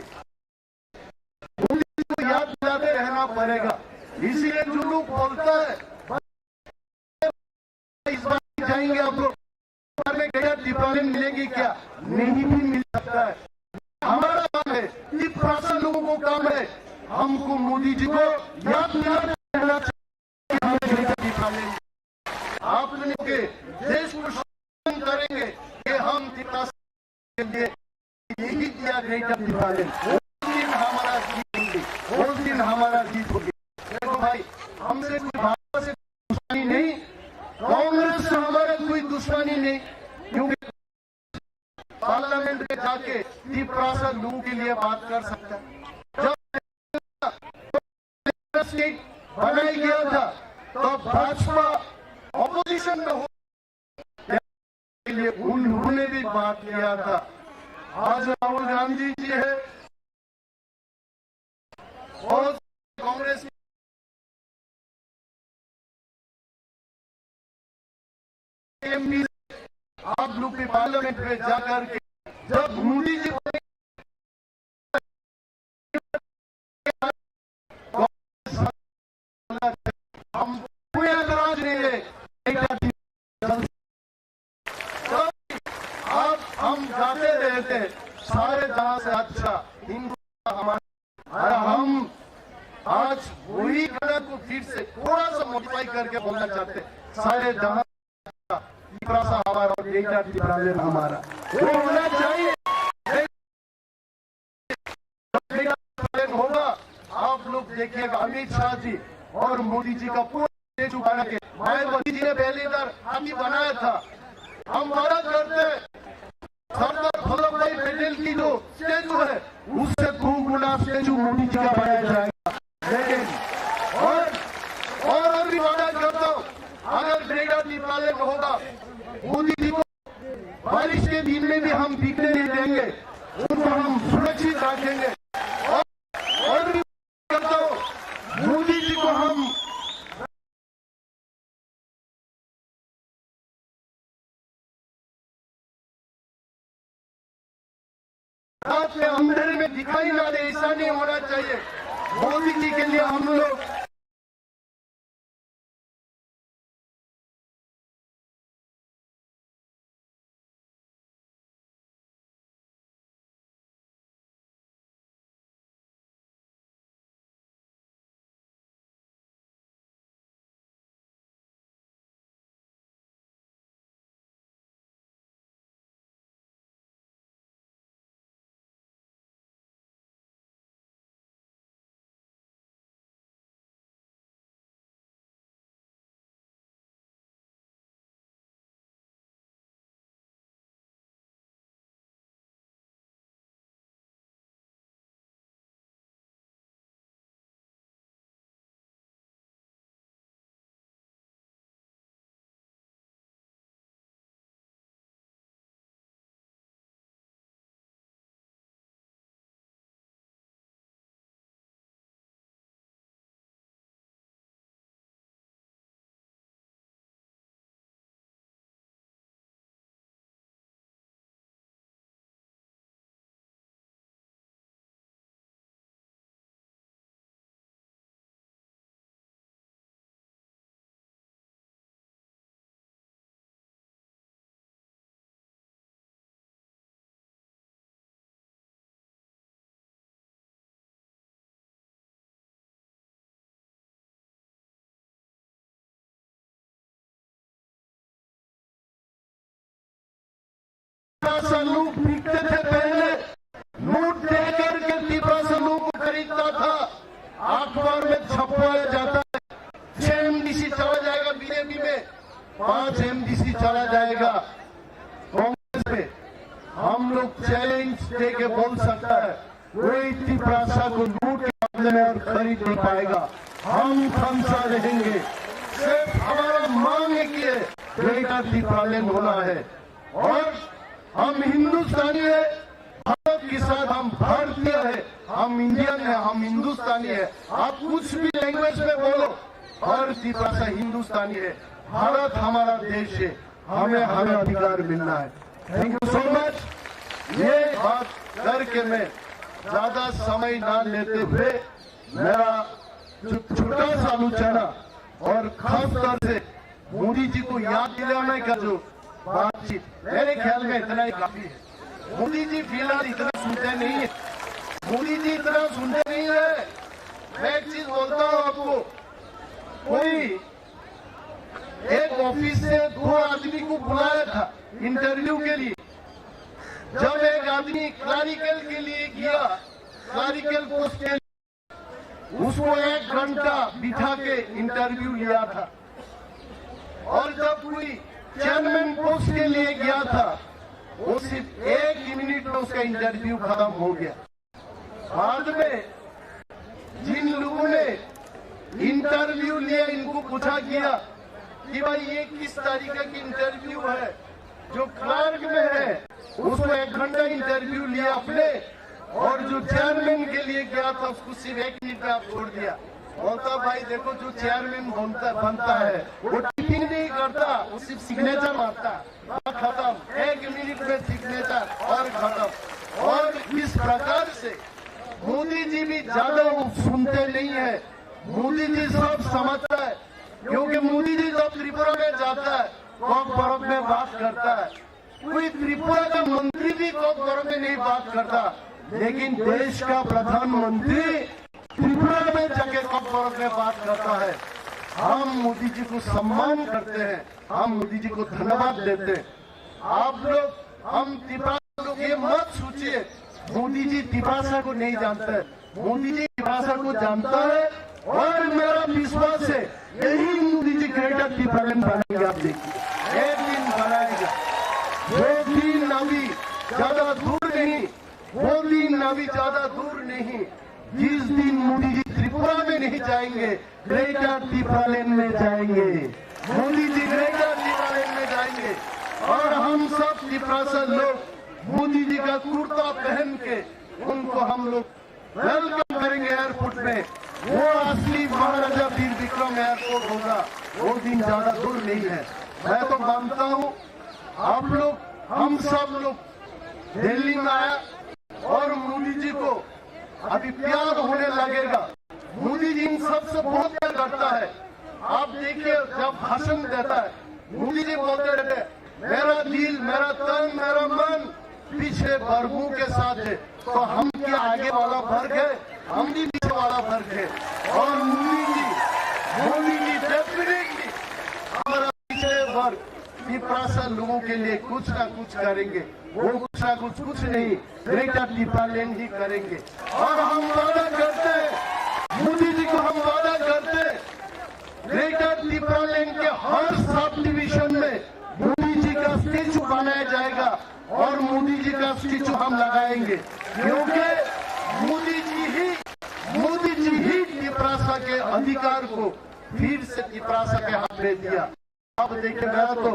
मोदी जी को याद दिलाते रहना पड़ेगा। इसीलिए जो लोग बोलता है इस बार जाएंगे आप लोग दीपावली मिलेगी क्या, नहीं भी मिल सकता है। हमारा काम है, 30% लोगों को काम है, हमको मोदी जी को याद दिलाते रहना चाहिए। आप लोग के देश को शासन करेंगे कि हम के लिए यही किया ग्रेटर दीपावली। उस दिन हमारा जीत होगी, उस दिन हमारा जीत होगी। देखो भाई, हमसे कोई भाजपा से दुश्मनी नहीं, कांग्रेस से हमारा कोई दुश्मनी नहीं, क्योंकि पार्लियामेंट में जाके 30% लोगों के लिए बात कर सकता है। जब स्टेट बनाया गया था तो भाजपा ऑपोजिशन में हो के लिए उन्होंने भी बात किया था। आज राहुल गांधी जी है और कांग्रेस एमपी आप लोग भी पार्लियामेंट में जाकर के जब मोदी जी हम कोई एतराज नहीं है, अब हम जाते रहते सारे जहां से अच्छा हिंदू हमारा। हम आज वही गाना को फिर से थोड़ा सा मॉडिफाई करके बोलना चाहते, सारे जहां हमारा हमारा वो होना चाहिए होगा। आप लोग देखिएगा अमित शाह जी और मोदी जी का पूरा स्टेज उठाना के मायावती जी ने पहले इधर हाथी बनाया था। हम बड़ा करते सरदार वल्लभ भाई पटेल की जो स्टेचू है उससे 2 गुना स्टेचू मोदी जी का बनाया जाएगा। लेकिन और अभी वादा करता हूँ, अगर ग्रेटर दीपावली होगा मोदी जी को बारिश के दिन में भी हम भीगने नहीं देंगे, उनको हम सुरक्षित रखेंगे। और भी करता हूँ, मोदी जी को हम रात में अंधेरे में दिखाई ना दे, ऐसा नहीं होना चाहिए। मोदी जी के लिए हम लोग लोग बिकते थे, पहले नोट देकर के 30% लोग को खरीदता था, अखबार में छपवाया जाता है। 6 एमडीसी चला जाएगा बीजेपी में, 5 एमडीसी चला जाएगा कांग्रेस में। हम लोग चैलेंज दे के बोल सकता है कोई 30% को नोट के बदले में और खरीद नहीं पाएगा। हम खमसा रहेंगे, सिर्फ हमारा मांग है कि ग्रेटर दीपावली होना है। और हम हिंदुस्तानी है, भारत के साथ हम भारतीय है, हम इंडियन है, हम हिंदुस्तानी है। आप कुछ भी लैंग्वेज में बोलो, हर त्रिपुरा हिंदुस्तानी है। भारत हमारा देश है, हमें हमें अधिकार मिलना है। Thank you so much. ये बात करके मैं ज्यादा समय ना लेते हुए मेरा जो छोटा सा आलोचना और खास तौर से मोदी जी को याद दिलाने का जो बातचीत, मेरे ख्याल में इतना ही काफी है। मोदी जी फिलहाल इतना सुनते नहीं है, मोदी जी इतना सुनते नहीं है। मैं एक चीज बोलता हूँ आपको, कोई एक ऑफिस से 2 आदमी को बुलाया था इंटरव्यू के लिए। जब एक आदमी क्लरिकल के लिए गया, क्लरिकल पोस्ट के लिए, उसको 1 घंटा बिठा के इंटरव्यू लिया था। और जब कोई चेयरमैन पोस्ट के लिए गया था, वो सिर्फ 1 मिनट में उसका इंटरव्यू खत्म हो गया। बाद में जिन लोगों ने इंटरव्यू लिया, इनको पूछा गया कि भाई ये किस तरीके की इंटरव्यू है। जो क्लर्क में है उसको 1 घंटा इंटरव्यू लिया आपने, और जो चेयरमैन के लिए गया था उसको सिर्फ 1 मिनट में आप छोड़ दिया। बोलता भाई देखो, जो चेयरमैन बनता है वो टिफिन नहीं करता, वो सिर्फ सिग्नेचर मारता, खत्म। 1 मिनट में सिग्नेचर और खत्म। और इस प्रकार से मोदी जी भी ज्यादा सुनते नहीं है। मोदी जी सब समझता है, क्योंकि मोदी जी जब त्रिपुरा में जाता है कॉक बरफ में बात करता है। कोई त्रिपुरा का मंत्री भी कॉक बरफ में नहीं बात करता, लेकिन देश का प्रधानमंत्री त्रिपुरा में जाके कॉक बरफ में बात करता है। हम मोदी जी को सम्मान करते हैं, हम मोदी जी को धन्यवाद देते हैं। आप लोग, हम त्रिपुरा लोग ये मत सोचिए मोदी जी त्रिपुरा को नहीं जानते हैं। मोदी जी त्रिपुरा को जानता है, और मेरा विश्वास है यही मोदी जी ग्रेटर त्रिपुरा बनेंगे। आप देखिए, एक दिन बनाएगा। वो दिन अभी ज्यादा दूर नहीं, वो दिन अभी ज्यादा दूर नहीं। जिस दिन मोदी जी त्रिपुरा में नहीं जाएंगे, ग्रेटर त्रिपुरा में जाएंगे। मोदी जी ग्रेटर त्रिपुरा में जाएंगे, और हम सब त्रिपुरा लोग मोदी जी का कुर्ता पहन के उनको हम लोग वेलकम करेंगे एयरपोर्ट में। वो असली महाराजा वीर विक्रम एयरपोर्ट होगा, वो दिन ज्यादा दूर नहीं है। मैं तो मानता हूँ आप लोग, हम सब लोग दिल्ली में आया, और मोदी जी को अभी प्यार होने लगेगा। मोदी जी इन सबसे बहुत प्यार करता है। आप देखिए, जब भाषण देता है मोदी जी बोलते रहते, मेरा दिल, मेरा तन, मेरा मन पीछे वर्गों के साथ है। तो हम क्या आगे वाला वर्ग है, हम भी पीछे वाला वर्ग है। और मोदी जी डेफिनेटली हमारा पीछे वर्ग त्रिपुरा लोगों के लिए कुछ ना कुछ करेंगे। वो कुछ ना कुछ नहीं, ग्रेटर त्रिपुरा ही करेंगे। और हम वादा करते हैं, मोदी जी को हम वादा करते हैं, ग्रेटर त्रिपुरा के हर सब डिवीजन में मोदी जी का स्टेचू बनाया जाएगा, और मोदी जी का स्टेचू हम लगाएंगे। क्योंकि मोदी जी ही त्रिपुरा के अधिकार को फिर से त्रिपुरा के हाथ में दिया। अब देखिए, मेरा तो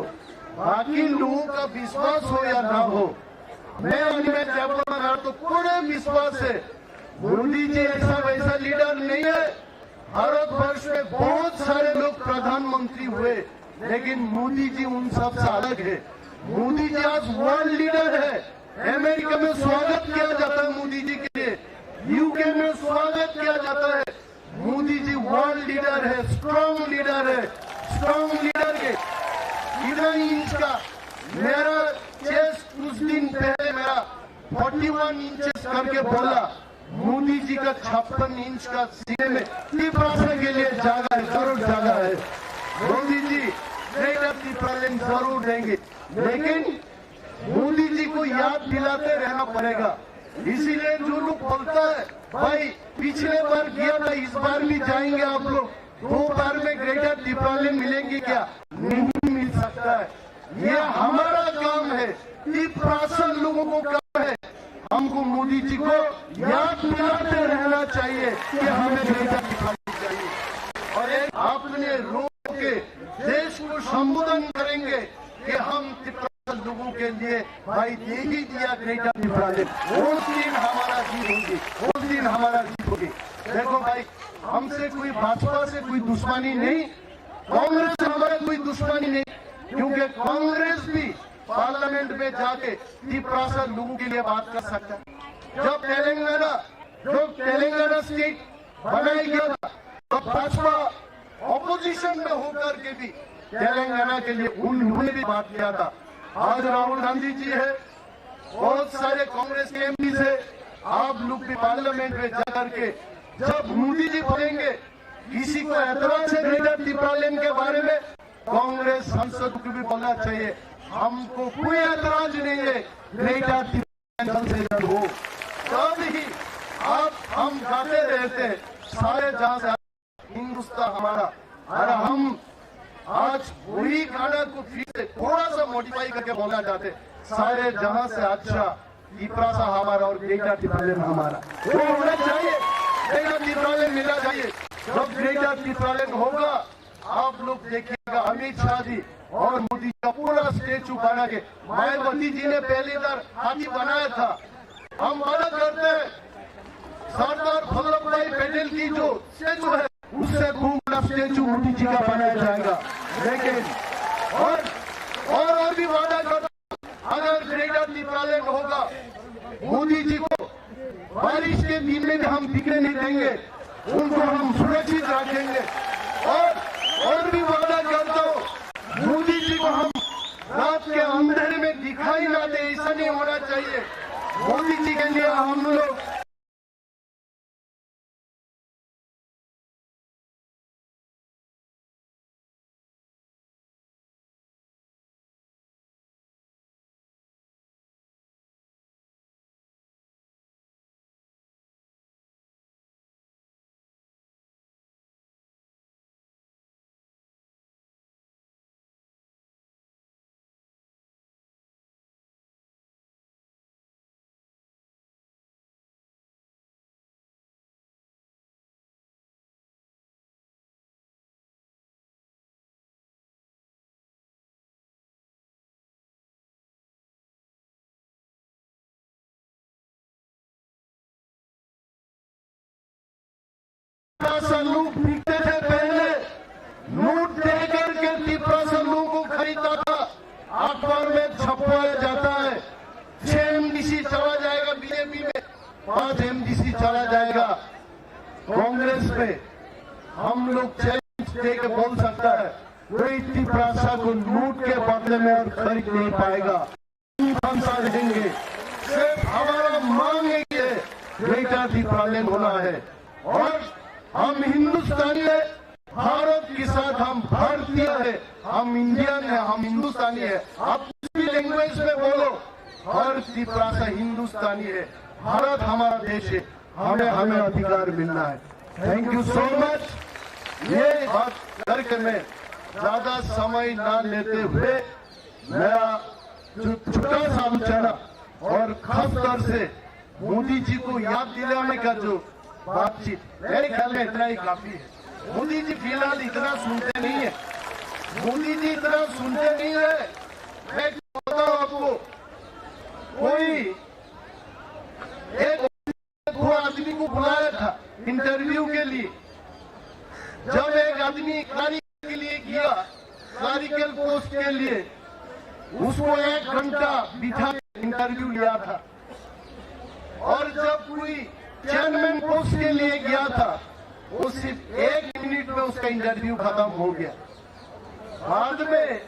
बाकी लोगों का विश्वास हो या ना हो, मैं जयपुर तो पूरे विश्वास है मोदी जी ऐसा वैसा लीडर नहीं है। भारतवर्ष में बहुत सारे लोग प्रधानमंत्री हुए, लेकिन मोदी जी उन सबसे अलग है। मोदी जी आज वर्ल्ड लीडर है। अमेरिका में स्वागत किया जाता है मोदी जी के लिए, यूके में स्वागत किया जाता है। मोदी जी वर्ल्ड लीडर है, स्ट्रॉन्ग लीडर है। स्ट्रॉन्ग लीडर के 11 इंच का मेरा चेस्ट कुछ दिन पहले मेरा 41 इंचेस करके बोला। मोदी जी का 56 इंच का सीने में त्रिपुरा के लिए जगह है, जरूर जगह है। मोदी जी ग्रेटर त्रिपुरा जरूर देंगे, लेकिन मोदी जी को याद दिलाते रहना पड़ेगा। इसीलिए जो लोग बोलता है भाई पिछले बार किया था, इस बार भी जाएंगे आप लोग, 2 बार में ग्रेटर त्रिपुरा मिलेंगे क्या? नहीं मिल सकता है। ये हमारा काम है, त्रिपुरा लोगों को काम है। हमको मोदी जी को याद दिलाते रहना चाहिए कि हमें ग्रेटर त्रिपुरा चाहिए। और एक आपने लोगों के देश को संबोधन करेंगे कि हम त्रिपुरा लोगों के लिए भाई दे ही दिया ग्रेटर त्रिपुरा। उस दिन हमारा जीत होगी, उस दिन हमारा जीत होगी। देखो भाई, हमसे कोई भाजपा से कोई दुश्मन दुश्मनी नहीं, कांग्रेस से हमारा कोई दुश्मनी नहीं, क्योंकि कांग्रेस भी पार्लियामेंट में जाके त्रिपुरा लोगों के लिए बात कर सकता है। जब तेलंगाना स्टेट बनाया गया था तो भाजपा ऑपोजिशन में होकर के भी तेलंगाना के लिए उन्होंने भी बात किया था। आज राहुल गांधी जी है, बहुत सारे कांग्रेस के एमपी है, आप लोग भी पार्लियामेंट में जाकर के जब मोदी जी बोलेंगे किसी को एतराज है ग्रेटर त्रिपुरालैंड के बारे में, कांग्रेस सांसद को भी बोलना चाहिए हमको कोई एतराज नहीं है, ग्रेटर त्रिपुरालैंड जल्द से जल्द हो। तब ही आप हम गाते रहते हैं सारे जहां से हिंदुस्तान हमारा, और हम आज वही गाना को फिर से थोड़ा सा मॉडिफाई करके बोलना चाहते, सारे जहां से अच्छा त्रिपुरा सा हमारा और ग्रेटर त्रिपुरालैंड हमारा वो होना चाहिए, ग्रेटर त्रिपुरालैंड मिलना चाहिए। जब ग्रेटर त्रिपुरालैंड होगा आप लोग देखिएगा अमित शाह जी और मोदी का पूरा स्टेचू बना के, मायावती जी ने पहली बार हाथी बनाया था, हम मना करते हैं सरदार वल्लभ भाई पटेल की जो स्टेचू है उससे खूब बड़ा स्टेचू मोदी जी का बनाया जाएगा। लेकिन और भी वादा करता हूं, अगर ग्रेटर त्रिपुरालैंड होगा मोदी जी को बारिश के दिन में भी हम दिखने नहीं देंगे, उनको हम सुरक्षित रखेंगे। और भी वादा करता हूं मोदी जी को हम रात के अंधेरे में दिखाई ना दे, ऐसा नहीं होना चाहिए। मोदी जी के लिए हम लोग लोग बिकते थे, पहले नोट देकर के त्रिपुरा से लोगों को खरीदता था, अखबार में छपवाया जाता है, 6 एमडीसी चला जाएगा बीजेपी में, 5 एमडीसी चला जाएगा कांग्रेस में। हम लोग चैलेंज देकर बोल सकता है कोई त्रिपुरा को नोट के बदले में और खरीद नहीं पाएगा, हम देंगे। सिर्फ हमारा मांग है ग्रेटर त्रिपुरालैंड होना है, और हम हिंदुस्तानी है, भारत के साथ हम भारतीय है, हम इंडियन है, हम हिंदुस्तानी है। आप किसी लैंग्वेज में बोलो, हर त्रिपुरा से हिंदुस्तानी है, भारत हमारा देश है, हमें अधिकार मिलना है। Thank you so much. ये बात करके मैं ज्यादा समय ना लेते हुए मेरा जो छोटा सा आलोचना और खासतौर से मोदी जी को याद दिलाने का जो बातचीत, मेरे ख्याल में इतना ही काफी है। मोदी जी फिलहाल इतना सुनते नहीं है, मोदी जी इतना सुनते नहीं है। मैं बताता हूं आपको, कोई एक दो आदमी को बुलाया था इंटरव्यू के लिए, जब एक आदमी क्लरिकल के लिए गया, क्लरिकल पोस्ट के लिए, उसको 1 घंटा बिठा इंटरव्यू लिया था, और जब कोई चेयरमैन पोस्ट के लिए गया था वो सिर्फ 1 मिनट में उसका इंटरव्यू खत्म हो गया। बाद में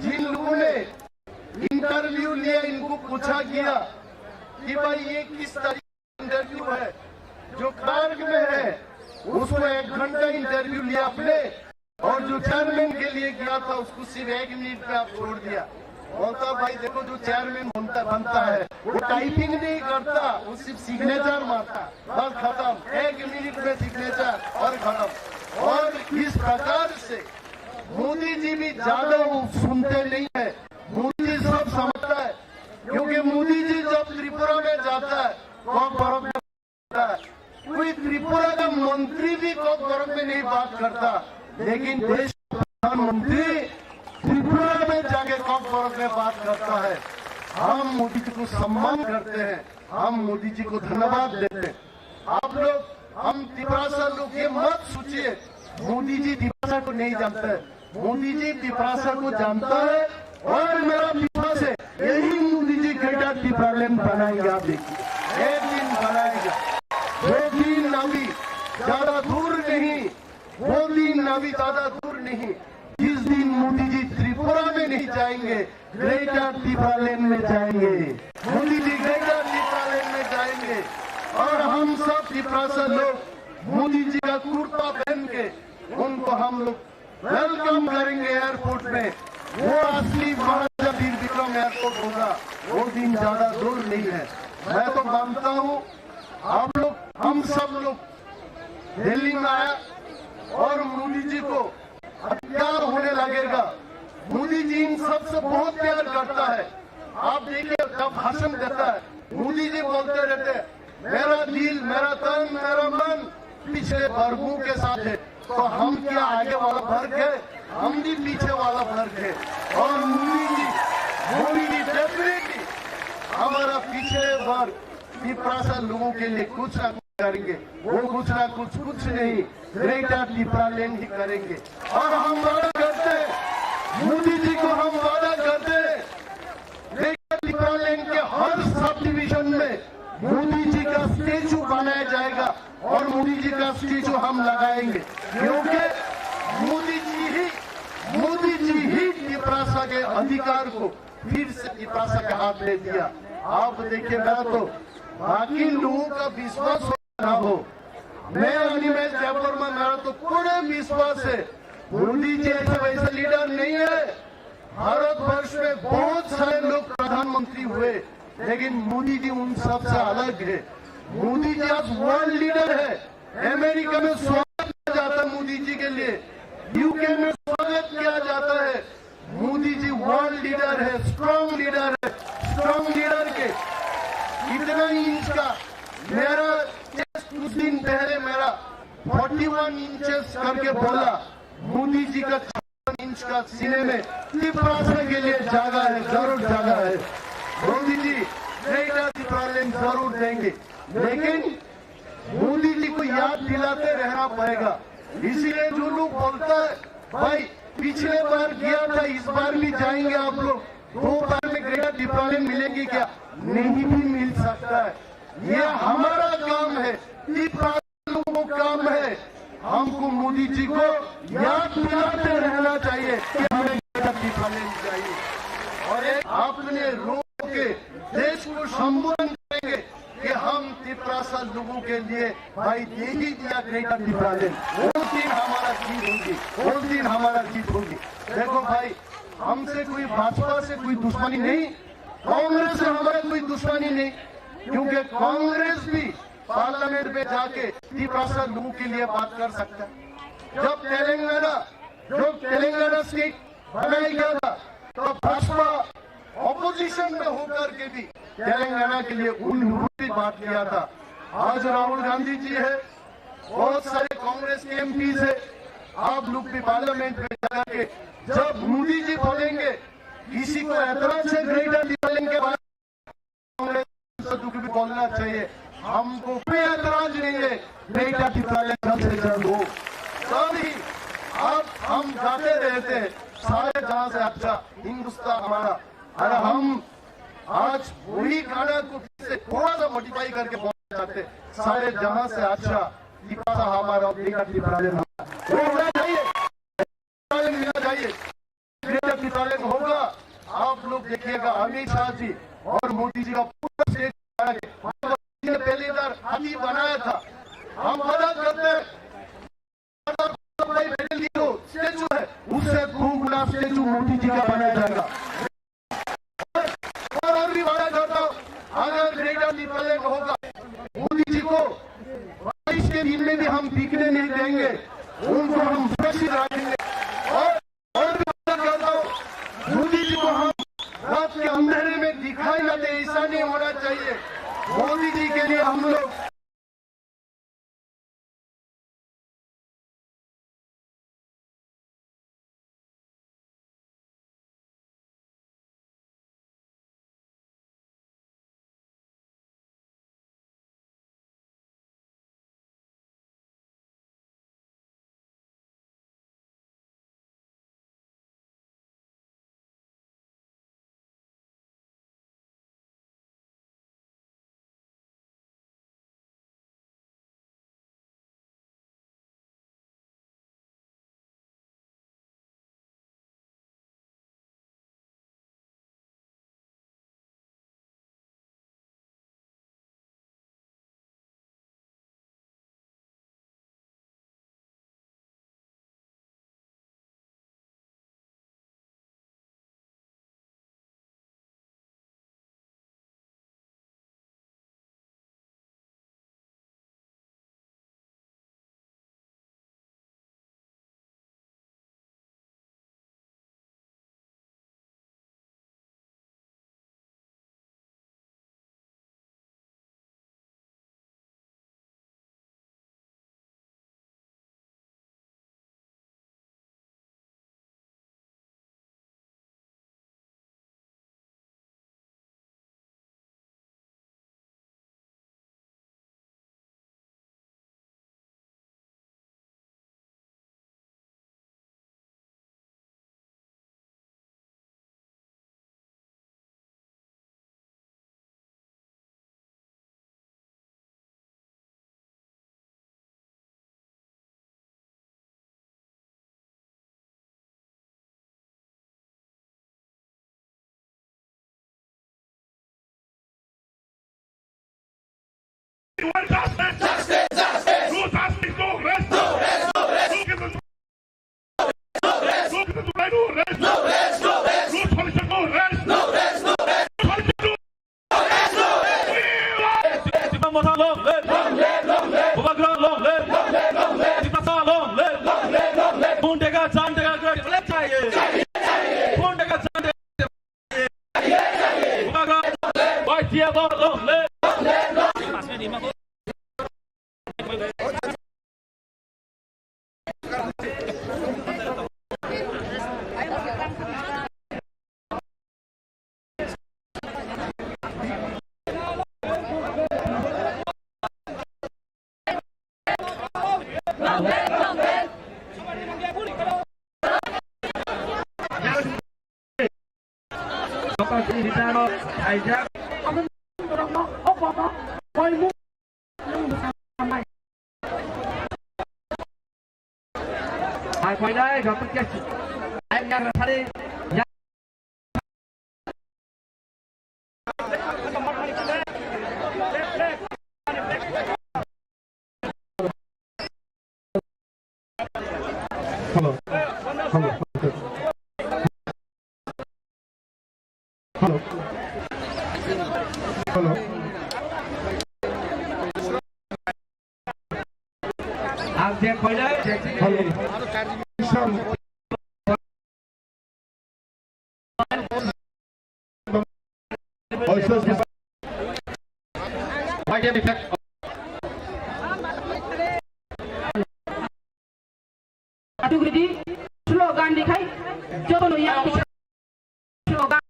जिन लोगों ने इंटरव्यू लिया, इनको पूछा गया कि भाई ये किस तरह का इंटरव्यू है, जो क्लर्क में है उसको 1 घंटा इंटरव्यू लिया आपने, और जो चेयरमैन के लिए गया था उसको सिर्फ 1 मिनट में आप छोड़ दिया। बोलता भाई देखो जो चेयरमैन बनता है वो टाइपिंग नहीं करता, वो सिर्फ सिग्नेचर मारता, बस खत्म, 1 मिनट में सिग्नेचर और खत्म। और इस प्रकार से मोदी जी भी ज्यादा वो सुनते नहीं है, मोदी सब समझता है, क्योंकि मोदी जी जब त्रिपुरा में जाता है कॉप बर्फ में जाता है, कोई त्रिपुरा का मंत्री भी कॉप बर्फ में नहीं बात करता, लेकिन देश का प्रधानमंत्री त्रिपुरा में जाके कॉप बर्फ में बात करता है। हम मोदी जी को सम्मान करते हैं, हम मोदी जी को धन्यवाद देते हैं। आप लोग, हम त्रिपुरा से लोग ये मत सोचिए मोदी जी तिपरासा को नहीं जानता है, मोदी जी तिपरासा को जानता है। और मेरा विश्वास है यही मोदी जी ग्रेटर तिपरालैंड बनाएंगे। आप देखिए एक दिन बनाएगा, 2-3 नावी ज्यादा दूर नहीं, 2-3 नावी ज्यादा दूर नहीं। जिस दिन मोदी जी त्रिपुरा में नहीं जाएंगे, ग्रेटर तिपरालैंड में जाएंगे। मोदी जी ग्रेटर तिपरालैंड में जाएंगे और हम सब तिपरासा लोग मोदी जी का कुर्ता पहन के उनको हम लोग वेलकम करेंगे एयरपोर्ट में। वो असली महाराजा वीर विक्रम एयरपोर्ट होगा, वो दिन ज्यादा दूर नहीं है। मैं तो मानता हूँ आप लोग, हम सब लोग दिल्ली में आया और मोदी जी को प्यार होने लगेगा। मोदी जी इन सबसे बहुत प्यार करता है। आप देखिए जब भाषण देता है मोदी जी बोलते रहते हैं मेरा दिल, मेरा तन, मेरा मन पिछले वर्गों के साथ है। तो हम क्या आगे वाला वर्ग है? हम भी पीछे वाला वर्ग है। और मोदी जी डेफिनेटली हमारा पिछले वर्ग तिपरासा लोगों के लिए कुछ ना कुछ करेंगे। वो कुछ ना कुछ नहीं, ग्रेटर तिपरालैंड ही करेंगे। और हम वादा करते हैं, मोदी जी को हम वादा करते हैं, ग्रेटर तिपरालैंड के हर सब डिवीजन में मोदी जी का स्टेचू बनाया जाएगा और मोदी जी का स्टेचू हम लगाएंगे। क्योंकि मोदी जी ही तिपरासा के अधिकार को फिर से तिपरासा के हाथ में दिया। आप देखिए, मैं तो बाकी लोगों का विश्वास हो हो, मैं अनिमेश जयपुर में, मेरा तो पूरे विश्वास है मोदी जी ऐसे वैसे लीडर नहीं है। भारतवर्ष में बहुत सारे लोग प्रधानमंत्री हुए, लेकिन मोदी जी उन सबसे अलग है। मोदी जी आज वर्ल्ड लीडर है। अमेरिका में स्वागत किया जाता है मोदी जी के लिए, यूके में स्वागत किया जाता है। मोदी जी वर्ल्ड लीडर है, स्ट्रॉन्ग लीडर है। स्ट्रॉन्ग लीडर के इतना इंच का मेरा चेस्ट कुछ दिन पहले मेरा 41 इंचेस करके बोला। मोदी जी का 56 इंच का सीने में तिपरासा के लिए जगह है, जरूर जगह है। मोदी जी ग्रेटर तिपरालैंड जरूर देंगे, लेकिन मोदी जी को याद दिलाते रहना पड़ेगा। इसीलिए जो लोग बोलता है भाई पिछले बार गया था, इस बार भी जाएंगे आप लोग, 2 बार में ग्रेटर तिपरालैंड मिलेगी क्या? नहीं भी मिल सकता है। ये हमारा काम है, तिपरासा लोगों का काम है। हमको मोदी जी को याद दिलाते रहना चाहिए कि हमें ग्रेटर तिपरालैंड चाहिए। और एक अपने लोगों के देश को संबोधन करेंगे कि हम तिपरासा लोगों के लिए भाई दे ही दिया ग्रेटर तिपरालैंड। उस दिन हमारा जीत होगी, उस दिन हमारा जीत होगी। देखो भाई, हमसे कोई भाजपा से कोई दुश्मनी नहीं, कांग्रेस से हमारा कोई दुश्मनी नहीं, क्योंकि कांग्रेस भी पार्लियामेंट में जाके तिपरासा लोगों के लिए बात कर सकता है। जब तेलंगाना स्टेट बनाया गया था तो भाजपा ऑपोजिशन में होकर के भी तेलंगाना के लिए उन्होंने बात किया था। आज राहुल गांधी जी है, बहुत सारे कांग्रेस के एमपीज है, आप लोग भी पार्लियामेंट में जाके जब मोदी जी बोलेंगे किसी को ऐतराज है ग्रेटर तिपरालैंड के बारे में, कांग्रेस को भी बोलना चाहिए हमको कोई ऐतराज नहीं है, ग्रेटर तिपरालैंड जल्द से जल्द हो। तभी अब हम गाते रहते हैं सारे जहां से अच्छा हिंदुस्तान हमारा। अरे हम आज वही गाना को से थोड़ा सा मॉडिफाई करके बोलना चाहते, सारे जहां से अच्छा तिपरासा हमारा, ग्रेटर तिपरालैंड हमारा होना चाहिए, मिलना चाहिए। ग्रेटर तिपरालैंड होगा, आप लोग देखिएगा अमित शाह जी और मोदी जी का पूरा स्टेज ने पहली बार हाथी बनाया था। हम वादा करते हैं स्टेचू है उससे 2 गुना स्टेचू मोदी जी का बनाया जाएगा। और भी वादा करता हूँ, अगर ग्रेटर तिपरालैंड होगा मोदी जी को बारिश के दिन में भी हम दिखने नहीं देंगे, उनको हम सुरक्षित रखेंगे। और भी वादा करता हूँ मोदी जी को हम रात के अंधेरे में दिखाई न दे, ऐसा नहीं होना चाहिए। मोदी जी के लिए हम लोग want justice? Justice. No justice, no rest. No rest. No rest. No rest. No rest. No rest. No rest. No rest. No politician, no rest. No rest. No rest. Politician, no rest. No rest. Long live. Long live. Long live. Bubagra, long live. Long live. Long live. Tipasa, long live. Long live. Long live. खून देगा जान देगा गलत चाहिए खून देगा जान देगा बुबाग्रा भाई दिया long live. Long live. Long live. Hai quay đây rồi tôi kia anh đang ra đi. Anh xem quay đấy. Aduh gede, slogan dikai, jodoh yang slogan.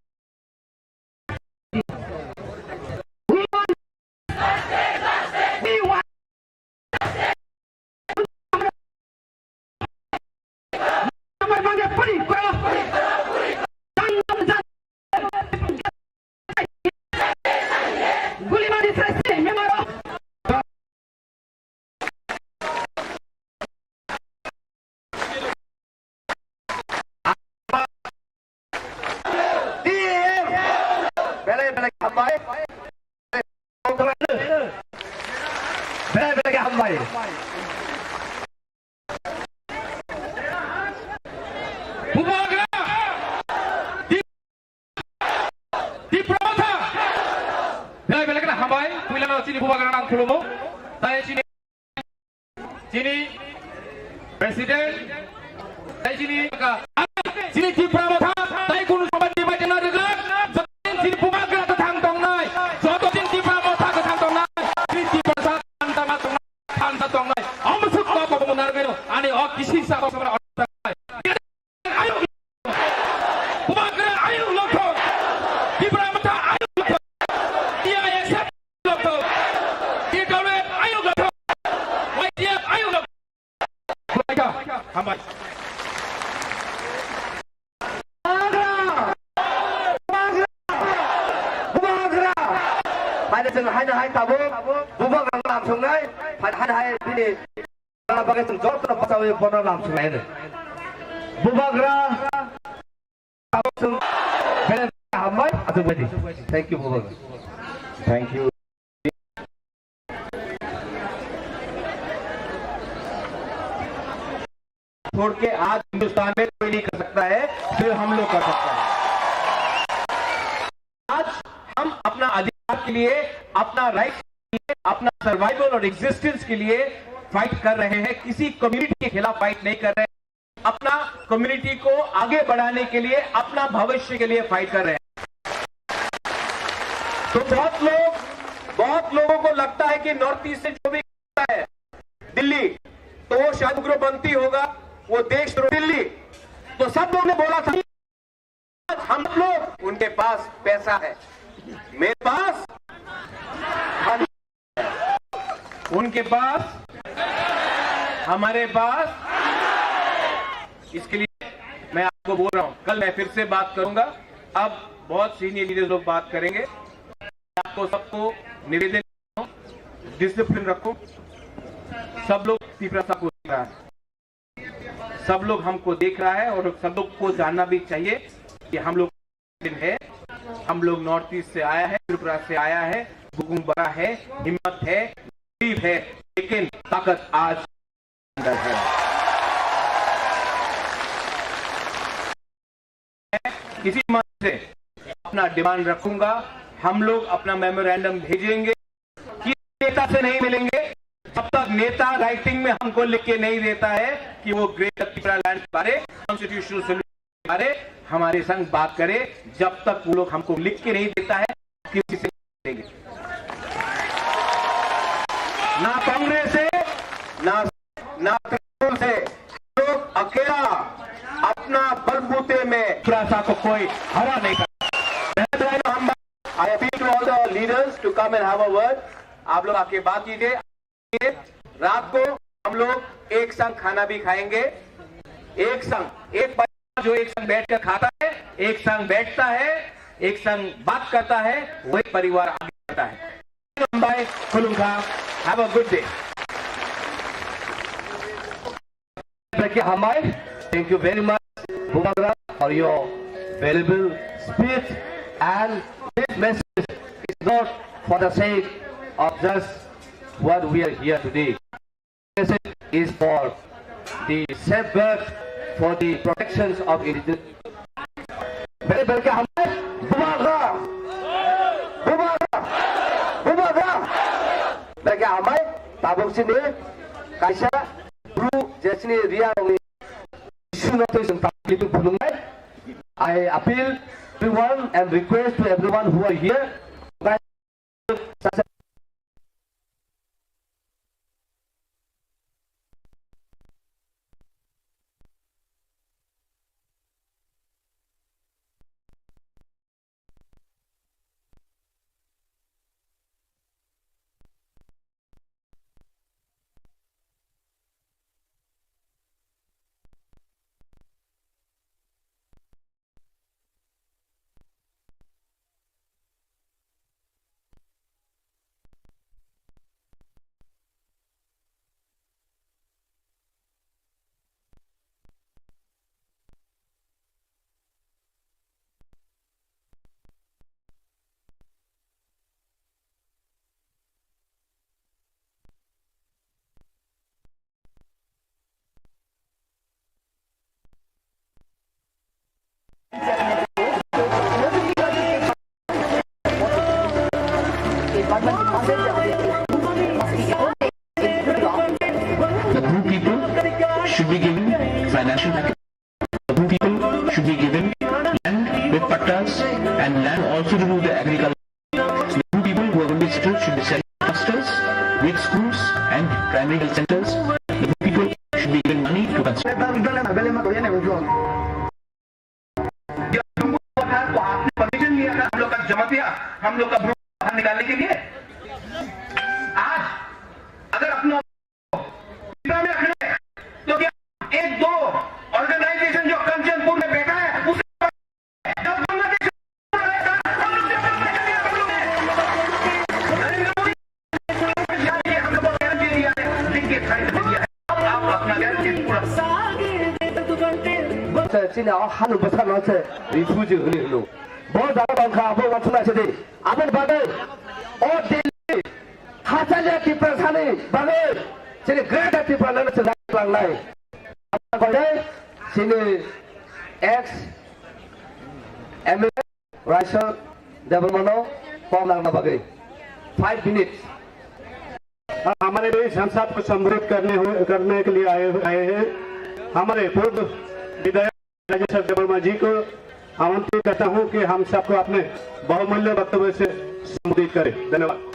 We want justice. We want justice. Nomor bangga puri, kurang puri. Guli mandi selesai, memang. Bubagra di Pramata bela-bela kena hambai kuilan sini Bubagra nang khulumo tai sini presiden tai sini sini di Pramata tai kun sobat di Majena Reglan sini Bubagra ke thang tong nai joto sini di Pramata ke thang tong nai sini di Prasad antama tong nai thang tong nai amsuk ko ko munar geno ani ok kisi sa ko sabra hambai Bubagra pada tengah hai tabu Bubagra làm xuống đấy phải hai cái gì là bao cái từng chốt nó bắt đầu nó làm xuống này Bubagra tabu xuống cái này làm mấy à tụi mình thank you Bubagra thank you छोड़ के आज हिंदुस्तान में कोई नहीं कर सकता है, फिर हम लोग कर सकते हैं। आज हम अपना अधिकार के लिए, अपना राइट के लिए, अपना सर्वाइवल और एग्जिस्टेंस के लिए फाइट कर रहे हैं। किसी कम्युनिटी के खिलाफ फाइट नहीं कर रहे हैं। अपना कम्युनिटी को आगे बढ़ाने के लिए, अपना भविष्य के लिए फाइट कर रहे हैं। तो बहुत लोगों को लगता है कि नॉर्थ ईस्ट से जो भी होता है दिल्ली, तो वो शायद उग्रपंथी होगा, वो देश दिल्ली। तो सब लोग ने बोला था हम लोग, उनके पास पैसा है, मेरे पास उनके पास, हमारे पास। इसके लिए मैं आपको बोल रहा हूं, कल मैं फिर से बात करूंगा। अब बहुत सीनियर लीडर लोग बात करेंगे। आपको सबको निवेदन, डिसिप्लिन रखो। सब लोग तीव्रता को देख रहा है, सब लोग हमको देख रहा है, और सब लोग को जानना भी चाहिए कि हम लोग है, हम लोग नॉर्थ ईस्ट से आया है, त्रिपुरा से आया है, बुकुम बड़ा है, हिम्मत है, गरीब है, लेकिन ताकत आज अंदर है। किसी मन से अपना डिमांड रखूंगा, हम लोग अपना मेमोरेंडम भेजेंगे। किसी नेता से नहीं मिलेंगे जब तक नेता राइटिंग में हमको लिख के नहीं देता है कि वो ग्रेटर त्रिपुरा लैंड के बारे, कॉन्स्टिट्यूशनल सोल्यूशन के बारे हमारे संग बात करे। जब तक वो लोग हमको लिख के नहीं देता है, किसी से नहीं देंगे। ना कांग्रेस से, ना तृणमूल से, लोग अकेला अपना बलबूते में त्रिपुरा को कोई हरा नहीं सकता। I appeal to all the leaders to come and have a word. आप लोग आके बात कीजिए। रात को हम लोग एक संग खाना भी खाएंगे, एक संग, एक परिवार जो एक संग बैठकर खाता है, एक संग बैठता है, एक संग बात करता है, वही परिवार आगे बढ़ता है। बाय खुलूंगा, have a good day. Thank you very much, Bhubagra, for your valuable speech. And this message is not for the sake of just what we are here today. This message is for the safeguard, for the protections of indigenous. Very welcome, Bhubagra, Bhubagra, Bhubagra. Welcome, Tabuk sini, Kaisa, Bru, Jesni, Ria, I appeal to everyone and request to everyone who are here. The Bru people should be given financial backing. The Bru people should be given land with pattas and land also to do the agriculture. The Bru people who are going to be settled should be settled clusters with schools and primary health centers. The Bru people should be given money to construct. Permission लिया था हम लोग का जमातिया, हम लोग का Bru बाहर निकालने के लिए। आज अगर अपना में रखना है तो क्या एक दो ऑर्गेनाइजेशन जो कंचनपुर में बैठा है उसे Sini awak halu besar nanti refuge ini dulu. Bawa dalam bangka, bawa macam mana sini? Apa bagai? Oh Delhi, hasilnya tipe sana bagai. Sini great tipe mana sedang pelang lain. Apa bagai? Sini X, ML, Raisa, Development, form langna bagai. 5 minutes. हमारे देश हम सबको संबोधित करने के लिए आए हैं। हमारे पूर्व विधायक राजेश देवर्मा जी को आमंत्रित करता हूं कि हम सबको अपने बहुमूल्य वक्तव्य से संबोधित करें। धन्यवाद।